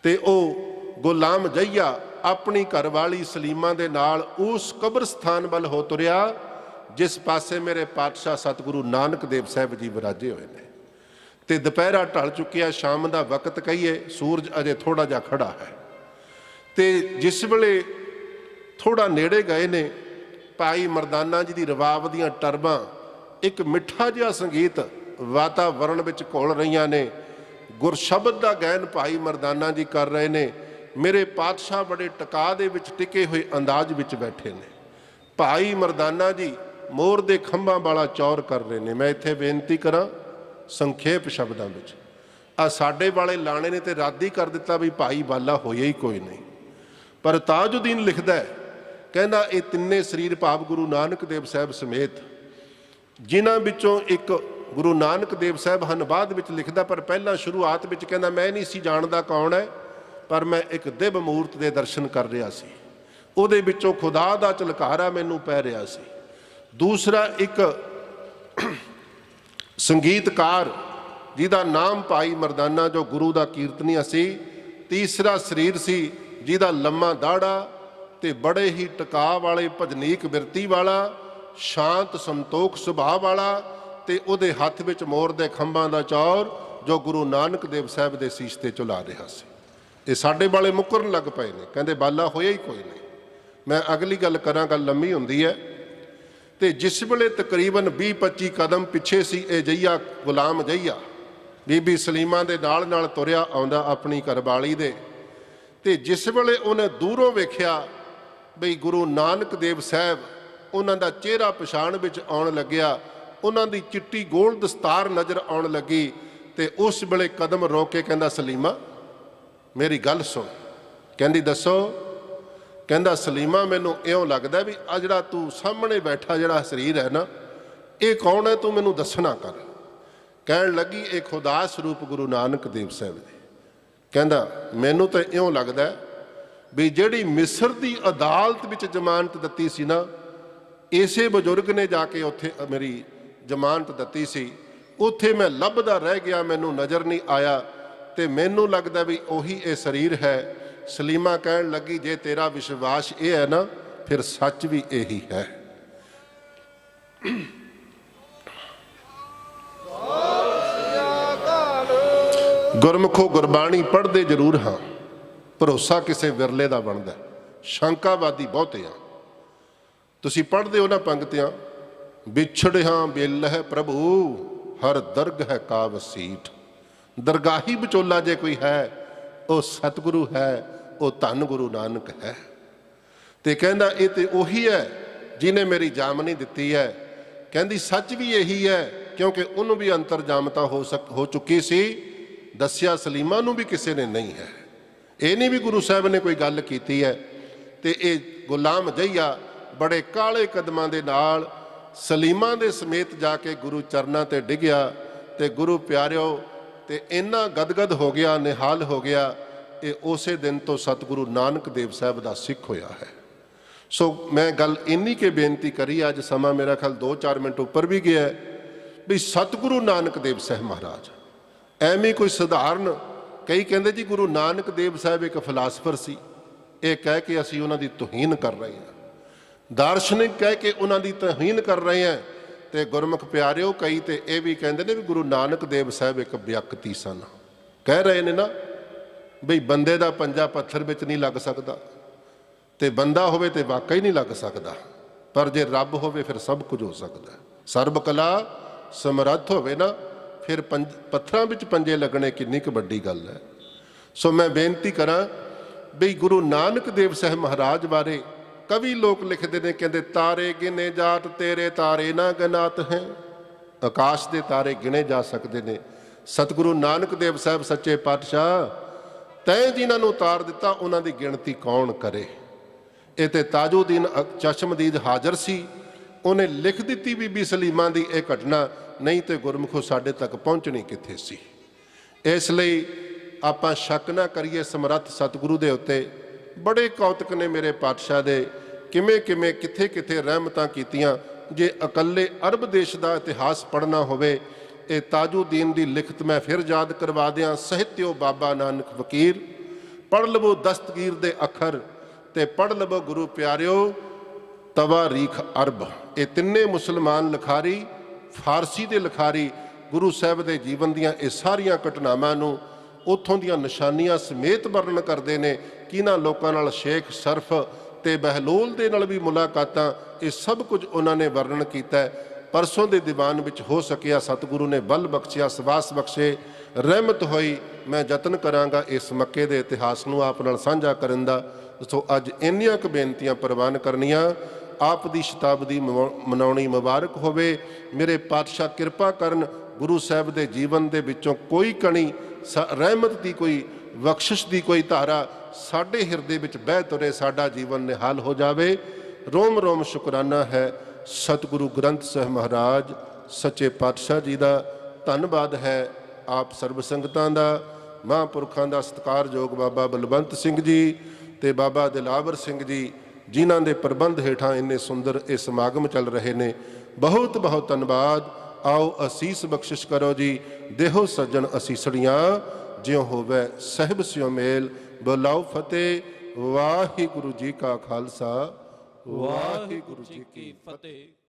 ਤੇ ਉਹ ਗੁਲਾਮ ਜਈਆ ਆਪਣੀ ਘਰਵਾਲੀ ਸਲੀਮਾ ਦੇ ਨਾਲ ਉਸ ਕਬਰਸਤਾਨ ਵੱਲ ਹੋ ਤੁਰਿਆ ਜਿਸ ਪਾਸੇ ਮੇਰੇ ਪਾਤਸ਼ਾਹ ਸਤਿਗੁਰੂ ਨਾਨਕ ਦੇਵ ਸਾਹਿਬ ਜੀ ਵਿਰਾਜੇ ਹੋਏ ਨੇ। ਤੇ ਦੁਪਹਿਰਾ ਢਲ ਚੁੱਕਿਆ, ਸ਼ਾਮ ਦਾ ਵਕਤ ਕਹੀਏ, ਸੂਰਜ ਅਜੇ ਥੋੜਾ ਜਿਹਾ ਖੜਾ ਹੈ। ਤੇ ਜਿਸ ਵੇਲੇ ਥੋੜਾ ਨੇੜੇ ਗਏ ਨੇ, ਭਾਈ ਮਰਦਾਨਾ ਜੀ ਦੀ ਰਵਾਬ ਦੀਆਂ ਟਰਬਾਂ, ਇੱਕ ਮਿੱਠਾ ਜਿਹਾ ਸੰਗੀਤ ਵਾਤਾਵਰਣ ਵਿੱਚ ਘੁਲ ਰਹੀਆਂ ਨੇ। ਗੁਰਸ਼ਬਦ ਦਾ ਗਾਇਨ ਭਾਈ ਮਰਦਾਨਾ ਜੀ ਕਰ ਰਹੇ ਨੇ। ਮੇਰੇ ਪਾਤਸ਼ਾਹ ਬੜੇ ਟਿਕਾ ਦੇ ਵਿੱਚ ਟਿਕੇ ਹੋਏ ਅੰਦਾਜ਼ ਵਿੱਚ ਬੈਠੇ ਨੇ। ਭਾਈ ਮਰਦਾਨਾ ਜੀ ਮੋਰ ਦੇ ਖੰਭਾਂ ਵਾਲਾ ਚੌਰ ਕਰ ਰਹੇ ਨੇ। ਮੈਂ ਇੱਥੇ ਬੇਨਤੀ ਕਰਾਂ ਸੰਖੇਪ ਸ਼ਬਦਾਂ ਵਿੱਚ, ਆ ਸਾਡੇ ਵਾਲੇ ਲਾਣੇ ਨੇ ਤੇ ਰੱਦ ਹੀ ਕਰ ਦਿੱਤਾ ਵੀ ਭਾਈ ਬਾਲਾ ਹੋਇਆ ਹੀ ਕੋਈ ਨਹੀਂ। ਪਰ ਤਾਜੁਦੀਨ ਲਿਖਦਾ ਹੈ, ਕਹਿੰਦਾ ਇਹ ਤਿੰਨੇ ਸਰੀਰ ਭਾਵ ਗੁਰੂ ਨਾਨਕ ਦੇਵ ਸਾਹਿਬ ਸਮੇਤ, ਜਿਨ੍ਹਾਂ ਵਿੱਚੋਂ ਇੱਕ ਗੁਰੂ ਨਾਨਕ ਦੇਵ ਸਾਹਿਬ ਹਨ, ਬਾਅਦ ਵਿੱਚ ਲਿਖਦਾ, ਪਰ ਪਹਿਲਾਂ ਸ਼ੁਰੂਆਤ ਵਿੱਚ ਕਹਿੰਦਾ ਮੈਂ ਨਹੀਂ ਸੀ ਜਾਣਦਾ ਕੌਣ ਹੈ, ਪਰ ਮੈਂ ਇੱਕ ਦਿਵ ਮੂਰਤ ਦੇ ਦਰਸ਼ਨ ਕਰ ਰਿਹਾ ਸੀ, ਉਹਦੇ ਵਿੱਚੋਂ ਖੁਦਾ ਦਾ ਝਲਕਾਰਾ ਮੈਨੂੰ ਪੈ ਰਿਹਾ ਸੀ। ਦੂਸਰਾ ਇੱਕ ਸੰਗੀਤਕਾਰ ਜਿਹਦਾ ਨਾਮ ਭਾਈ ਮਰਦਾਨਾ, ਜੋ ਗੁਰੂ ਦਾ ਕੀਰਤਨੀਆ ਸੀ। ਤੀਸਰਾ ਸਰੀਰ ਸੀ ਜਿਹਦਾ ਲੰਮਾ ਦਾੜਾ ਤੇ ਬੜੇ ਹੀ ਟਿਕਾ ਵਾਲੇ ਭਜਨੀਕ ਬਿਰਤੀ ਵਾਲਾ, ਸ਼ਾਂਤ ਸੰਤੋਖ ਸੁਭਾਅ ਵਾਲਾ, ਤੇ ਉਹਦੇ ਹੱਥ ਵਿੱਚ ਮੋਰ ਦੇ ਖੰਭਾਂ ਦਾ ਚੌਰ ਜੋ ਗੁਰੂ ਨਾਨਕ ਦੇਵ ਸਾਹਿਬ ਦੇ ਸੀਸ ਤੇ ਝੁਲਾ ਰਿਹਾ ਸੀ। ਇਹ ਸਾਡੇ ਵਾਲੇ ਮੁੱਕਰਨ ਲੱਗ ਪਏ ਨੇ, ਕਹਿੰਦੇ ਬਾਲਾ ਹੋਇਆ ਹੀ ਕੋਈ ਨਹੀਂ। ਮੈਂ ਅਗਲੀ ਗੱਲ ਕਰਾਂ, ਗੱਲ ਲੰਮੀ ਹੁੰਦੀ ਹੈ। ਤੇ ਜਿਸ ਵੇਲੇ ਤਕਰੀਬਨ 20-25 ਕਦਮ ਪਿੱਛੇ ਸੀ ਇਹ ਜਈਆ, ਗੁਲਾਮ ਜਈਆ ਬੀਬੀ ਸਲੀਮਾ ਦੇ ਨਾਲ ਨਾਲ ਤੁਰਿਆ ਆਉਂਦਾ ਆਪਣੀ ਘਰਵਾਲੀ ਦੇ। ਤੇ ਜਿਸ ਵੇਲੇ ਉਹਨੇ ਦੂਰੋਂ ਵੇਖਿਆ ਬਈ ਗੁਰੂ ਨਾਨਕ ਦੇਵ ਸਾਹਿਬ, ਉਹਨਾਂ ਦਾ ਚਿਹਰਾ ਪਛਾਣ ਵਿੱਚ ਆਉਣ ਲੱਗਿਆ, ਉਹਨਾਂ ਦੀ ਚਿੱਟੀ ਗੋਲ ਦਸਤਾਰ ਨਜ਼ਰ ਆਉਣ ਲੱਗੀ, ਤੇ ਉਸ ਵੇਲੇ ਕਦਮ ਰੋਕ ਕੇ ਕਹਿੰਦਾ ਸਲੀਮਾ ਮੇਰੀ ਗੱਲ ਸੁਣ। ਕਹਿੰਦੀ ਦੱਸੋ। ਕਹਿੰਦਾ ਸਲੀਮਾ ਮੈਨੂੰ ਇਉਂ ਲੱਗਦਾ ਵੀ ਆ ਜਿਹੜਾ ਤੂੰ ਸਾਹਮਣੇ ਬੈਠਾ ਜਿਹੜਾ ਸਰੀਰ ਹੈ ਨਾ, ਇਹ ਕੌਣ ਹੈ, ਤੂੰ ਮੈਨੂੰ ਦੱਸਣਾ ਕਰ। ਕਹਿਣ ਲੱਗੀ ਇਹ ਖੁਦਾ ਸਰੂਪ ਗੁਰੂ ਨਾਨਕ ਦੇਵ ਸਾਹਿਬ ਦੇ। ਕਹਿੰਦਾ ਮੈਨੂੰ ਤਾਂ ਇਉਂ ਲੱਗਦਾ ਵੀ ਜਿਹੜੀ ਮਿਸਰ ਦੀ ਅਦਾਲਤ ਵਿੱਚ ਜ਼ਮਾਨਤ ਦਿੱਤੀ ਸੀ ਨਾ, ਇਸੇ ਬਜ਼ੁਰਗ ਨੇ ਜਾ ਕੇ ਉੱਥੇ ਮੇਰੀ ਜ਼ਮਾਨਤ ਦਿੱਤੀ ਸੀ। ਉੱਥੇ ਮੈਂ ਲੱਭਦਾ ਰਹਿ ਗਿਆ, ਮੈਨੂੰ ਨਜ਼ਰ ਨਹੀਂ ਆਇਆ, ਤੇ ਮੈਨੂੰ ਲੱਗਦਾ ਵੀ ਉਹੀ ਇਹ ਸਰੀਰ ਹੈ। ਸਲੀਮਾ ਕਹਿਣ ਲੱਗੀ ਜੇ ਤੇਰਾ ਵਿਸ਼ਵਾਸ ਇਹ ਹੈ ਨਾ, ਫਿਰ ਸੱਚ ਵੀ ਇਹੀ ਹੈ। ਗੁਰਮੁਖੋ ਗੁਰਬਾਣੀ ਪੜ੍ਹਦੇ ਜ਼ਰੂਰ ਹਾਂ, ਭਰੋਸਾ ਕਿਸੇ ਵਿਰਲੇ ਦਾ ਬਣਦਾ, ਸ਼ੰਕਾਵਾਦੀ ਬਹੁਤੇ ਆ। ਤੁਸੀਂ ਪੜ੍ਹਦੇ ਹੋ ਨਾ ਪੰਗਤੀਆਂ, ਵਿਛੜਿਆ ਬਿਲ ਹੈ ਪ੍ਰਭੂ ਹਰ ਦਰਗ ਹੈ ਕਾ ਵਸੀਠ। ਦਰਗਾਹੀ ਵਿਚੋਲਾ ਜੇ ਕੋਈ ਹੈ ਉਹ ਸਤਿਗੁਰੂ ਹੈ, ਉਹ ਧੰਨ ਗੁਰੂ ਨਾਨਕ ਹੈ। ਤੇ ਕਹਿੰਦਾ ਇਹ ਤੇ ਉਹੀ ਹੈ ਜਿਹਨੇ ਮੇਰੀ ਜਾਮਨੀ ਦਿੱਤੀ ਹੈ। ਕਹਿੰਦੀ ਸੱਚ ਵੀ ਇਹੀ ਹੈ, ਕਿਉਂਕਿ ਉਹਨੂੰ ਵੀ ਅੰਤਰਜਾਮਤਾ ਹੋ ਚੁੱਕੀ ਸੀ। ਦੱਸਿਆ ਸਲੀਮਾ ਨੂੰ ਵੀ ਕਿਸੇ ਨੇ ਨਹੀਂ ਹੈ, ਇਹ ਨਹੀਂ ਵੀ ਗੁਰੂ ਸਾਹਿਬ ਨੇ ਕੋਈ ਗੱਲ ਕੀਤੀ ਹੈ। ਤੇ ਇਹ ਗੁਲਾਮ ਜਈਆ ਬੜੇ ਕਾਲੇ ਕਦਮਾਂ ਦੇ ਨਾਲ ਸਲੀਮਾ ਦੇ ਸਮੇਤ ਜਾ ਕੇ ਗੁਰੂ ਚਰਨਾਂ ਤੇ ਡਿੱਗਿਆ। ਤੇ ਗੁਰੂ ਪਿਆਰਿਓ, ਤੇ ਇੰਨਾ ਗਦਗਦ ਹੋ ਗਿਆ, ਨਿਹਾਲ ਹੋ ਗਿਆ, ਇਹ ਉਸੇ ਦਿਨ ਤੋਂ ਸਤਿਗੁਰੂ ਨਾਨਕ ਦੇਵ ਸਾਹਿਬ ਦਾ ਸਿੱਖ ਹੋਇਆ ਹੈ। ਸੋ ਮੈਂ ਗੱਲ ਇੰਨੀ ਕੇ ਬੇਨਤੀ ਕਰੀ, ਅੱਜ ਸਮਾਂ ਮੇਰਾ ਖਿਆਲ 2-4 ਮਿੰਟ ਉੱਪਰ ਵੀ ਗਿਆ, ਵੀ ਸਤਿਗੁਰੂ ਨਾਨਕ ਦੇਵ ਸਾਹਿਬ ਮਹਾਰਾਜ ਐਵੇਂ ਕੋਈ ਸਧਾਰਨ, ਕਈ ਕਹਿੰਦੇ ਜੀ ਗੁਰੂ ਨਾਨਕ ਦੇਵ ਸਾਹਿਬ ਇੱਕ ਫਿਲਾਸਫਰ ਸੀ, ਇਹ ਕਹਿ ਕੇ ਅਸੀਂ ਉਹਨਾਂ ਦੀ ਤੋਹੀਨ ਕਰ ਰਹੇ ਹਾਂ, ਦਾਰਸ਼ਨਿਕ ਕਹਿ ਕੇ ਉਹਨਾਂ ਦੀ ਤੋਹੀਨ ਕਰ ਰਹੇ ਹਾਂ। ਤੇ ਗੁਰਮੁਖ ਪਿਆਰਿਓ, ਕਈ ਤੇ ਇਹ ਵੀ ਕਹਿੰਦੇ ਨੇ ਵੀ ਗੁਰੂ ਨਾਨਕ ਦੇਵ ਸਾਹਿਬ ਇੱਕ ਵਿਅਕਤੀ ਸਨ। ਕਹਿ ਰਹੇ ਨੇ ਨਾ ਬਈ ਬੰਦੇ ਦਾ ਪੰਜਾ ਪੱਥਰ ਵਿੱਚ ਨਹੀਂ ਲੱਗ ਸਕਦਾ, ਤੇ ਬੰਦਾ ਹੋਵੇ ਤੇ ਵਾਕਈ ਨਹੀਂ ਲੱਗ ਸਕਦਾ, ਪਰ ਜੇ ਰੱਬ ਹੋਵੇ ਫਿਰ ਸਭ ਕੁਝ ਹੋ ਸਕਦਾ। ਸਰਬ ਕਲਾ ਸਮਰੱਥ ਹੋਵੇ ਨਾ, ਫਿਰ ਪੱਥਰਾਂ ਵਿੱਚ ਪੰਜੇ ਲੱਗਣੇ ਕਿੰਨੀ ਕੁ ਵੱਡੀ ਗੱਲ ਹੈ। ਸੋ ਮੈਂ ਬੇਨਤੀ ਕਰਾਂ ਵੀ ਗੁਰੂ ਨਾਨਕ ਦੇਵ ਸਾਹਿਬ ਮਹਾਰਾਜ ਬਾਰੇ ਕਵੀ ਲੋਕ ਲਿਖਦੇ ਨੇ, ਕਹਿੰਦੇ ਤਾਰੇ ਗਿਨੇ ਜਾਤ ਤੇਰੇ ਤਾਰੇ ਨਾ ਗਿਨਾਤ ਹੈ। ਆਕਾਸ਼ ਦੇ ਤਾਰੇ ਗਿਣੇ ਜਾ ਸਕਦੇ ਨੇ, ਸਤਿਗੁਰੂ ਨਾਨਕ ਦੇਵ ਸਾਹਿਬ ਸੱਚੇ ਪਾਤਸ਼ਾਹ, ਤੈਂ ਜਿਨ੍ਹਾਂ ਨੂੰ ਉਤਾਰ ਦਿੱਤਾ ਉਹਨਾਂ ਦੀ ਗਿਣਤੀ ਕੌਣ ਕਰੇ। ਇਹ ਤੇ ਤਾਜੁਦੀਨ ਚਸ਼ਮਦੀਦ ਹਾਜ਼ਰ ਸੀ, ਉਹਨੇ ਲਿਖ ਦਿੱਤੀ ਬੀਬੀ ਸਲੀਮਾ ਦੀ ਇਹ ਘਟਨਾ, ਨਹੀਂ ਤੇ ਗੁਰਮੁਖੋ ਸਾਡੇ ਤੱਕ ਪਹੁੰਚਣੀ ਕਿੱਥੇ ਸੀ। ਇਸ ਲਈ ਆਪਾਂ ਸ਼ੱਕ ਨਾ ਕਰੀਏ ਸਮਰੱਥ ਸਤਿਗੁਰੂ ਦੇ ਉੱਤੇ। ਬੜੇ ਕੌਤਕ ਨੇ ਮੇਰੇ ਪਾਤਸ਼ਾਹ ਦੇ, ਕਿਵੇਂ ਕਿਵੇਂ ਕਿੱਥੇ ਕਿੱਥੇ ਰਹਿਮਤਾਂ ਕੀਤੀਆਂ। ਜੇ ਇਕੱਲੇ ਅਰਬ ਦੇਸ਼ ਦਾ ਇਤਿਹਾਸ ਪੜ੍ਹਨਾ ਹੋਵੇ, ਇਹ ਤਾਜੁਦੀਨ ਦੀ ਲਿਖਤ ਮੈਂ ਫਿਰ ਯਾਦ ਕਰਵਾ ਦਿਆਂ। ਸਾਹਿਤਿਓ ਬਾਬਾ ਨਾਨਕ ਫਕੀਰ, ਪੜ੍ਹ ਲਵੋ ਦਸਤਗੀਰ ਦੇ ਅੱਖਰ ਤੇ ਪੜ੍ਹ ਲਵੋ ਗੁਰੂ ਪਿਆਰਿਓ ਤਵਾਰੀਖ ਅਰਬ। ਇਹ ਤਿੰਨੇ ਮੁਸਲਮਾਨ ਲਿਖਾਰੀ, ਫਾਰਸੀ ਦੇ ਲਿਖਾਰੀ ਗੁਰੂ ਸਾਹਿਬ ਦੇ ਜੀਵਨ ਦੀਆਂ ਇਹ ਸਾਰੀਆਂ ਘਟਨਾਵਾਂ ਨੂੰ ਉੱਥੋਂ ਦੀਆਂ ਨਿਸ਼ਾਨੀਆਂ ਸਮੇਤ ਵਰਣਨ ਕਰਦੇ ਨੇ। ਕਿਹਨਾਂ ਲੋਕਾਂ ਨਾਲ ਸ਼ੇਖ ਸਰਫ ਤੇ ਬਹਿਲੋਲ ਦੇ ਨਾਲ ਵੀ ਮੁਲਾਕਾਤਾਂ, ਇਹ ਸਭ ਕੁਝ ਉਹਨਾਂ ਨੇ ਵਰਣਨ ਕੀਤਾ। ਪਰਸੋਂ ਦੇ ਦੀਵਾਨ ਵਿੱਚ ਹੋ ਸਕਿਆ ਸਤਿਗੁਰੂ ਨੇ ਬਲ ਬਖਸ਼ਿਆ, ਸਵਾਸ ਬਖਸ਼ੇ, ਰਹਿਮਤ ਹੋਈ। ਮੈਂ ਯਤਨ ਕਰਾਂਗਾ ਇਸ ਮੱਕੇ ਦੇ ਇਤਿਹਾਸ ਨੂੰ ਆਪ ਨਾਲ ਸਾਂਝਾ ਕਰਨ ਦਾ। ਸੋ ਅੱਜ ਇੰਨੀਆਂ ਕੁ ਬੇਨਤੀਆਂ ਪ੍ਰਵਾਨ ਕਰਨੀਆਂ। ਆਪ ਦੀ ਸ਼ਤਾਬਦੀ ਮਨਾਉਣੀ ਮੁਬਾਰਕ ਹੋਵੇ। ਮੇਰੇ ਪਾਤਸ਼ਾਹ ਕਿਰਪਾ ਕਰਨ, ਗੁਰੂ ਸਾਹਿਬ ਦੇ ਜੀਵਨ ਦੇ ਵਿੱਚੋਂ ਕੋਈ ਕਣੀ ਰਹਿਮਤ ਦੀ, ਕੋਈ ਬਖਸ਼ਿਸ਼ ਦੀ ਕੋਈ ਧਾਰਾ ਸਾਡੇ ਹਿਰਦੇ ਵਿੱਚ ਬਹਿ ਤੁਰੇ, ਸਾਡਾ ਜੀਵਨ ਨਿਹਾਲ ਹੋ ਜਾਵੇ। ਰੋਮ ਰੋਮ ਸ਼ੁਕਰਾਨਾ ਹੈ ਸਤਿਗੁਰੂ ਗ੍ਰੰਥ ਸਾਹਿਬ ਮਹਾਰਾਜ ਸੱਚੇ ਪਾਤਸ਼ਾਹ ਜੀ ਦਾ। ਧੰਨਵਾਦ ਹੈ ਆਪ ਸਰਬ ਸੰਗਤਾਂ ਦਾ, ਮਹਾਂਪੁਰਖਾਂ ਦਾ, ਸਤਿਕਾਰਯੋਗ ਬਾਬਾ ਬਲਵੰਤ ਸਿੰਘ ਜੀ ਤੇ ਬਾਬਾ ਦਿਲਾਵਰ ਸਿੰਘ ਜੀ, ਜਿਨ੍ਹਾਂ ਦੇ ਪ੍ਰਬੰਧ ਹੇਠਾਂ ਇੰਨੇ ਸੁੰਦਰ ਇਹ ਸਮਾਗਮ ਚੱਲ ਰਹੇ ਨੇ। ਬਹੁਤ ਬਹੁਤ ਧੰਨਵਾਦ। ਆਓ ਅਸੀਸ ਬਖਸ਼ਿਸ਼ ਕਰੋ ਜੀ। ਦੇਹੋ ਸੱਜਣ ਅਸੀਸੜੀਆਂ, ਜਿਉ ਹੋਵੇ ਸਹਿਬ ਸਿਓ ਮੇਲ। ਬੁਲਾਓ ਫਤਿਹ। ਵਾਹਿਗੁਰੂ ਜੀ ਕਾ ਖਾਲਸਾ, ਵਾਹਿਗੁਰੂ ਜੀ ਕੀ ਫਤਿਹ।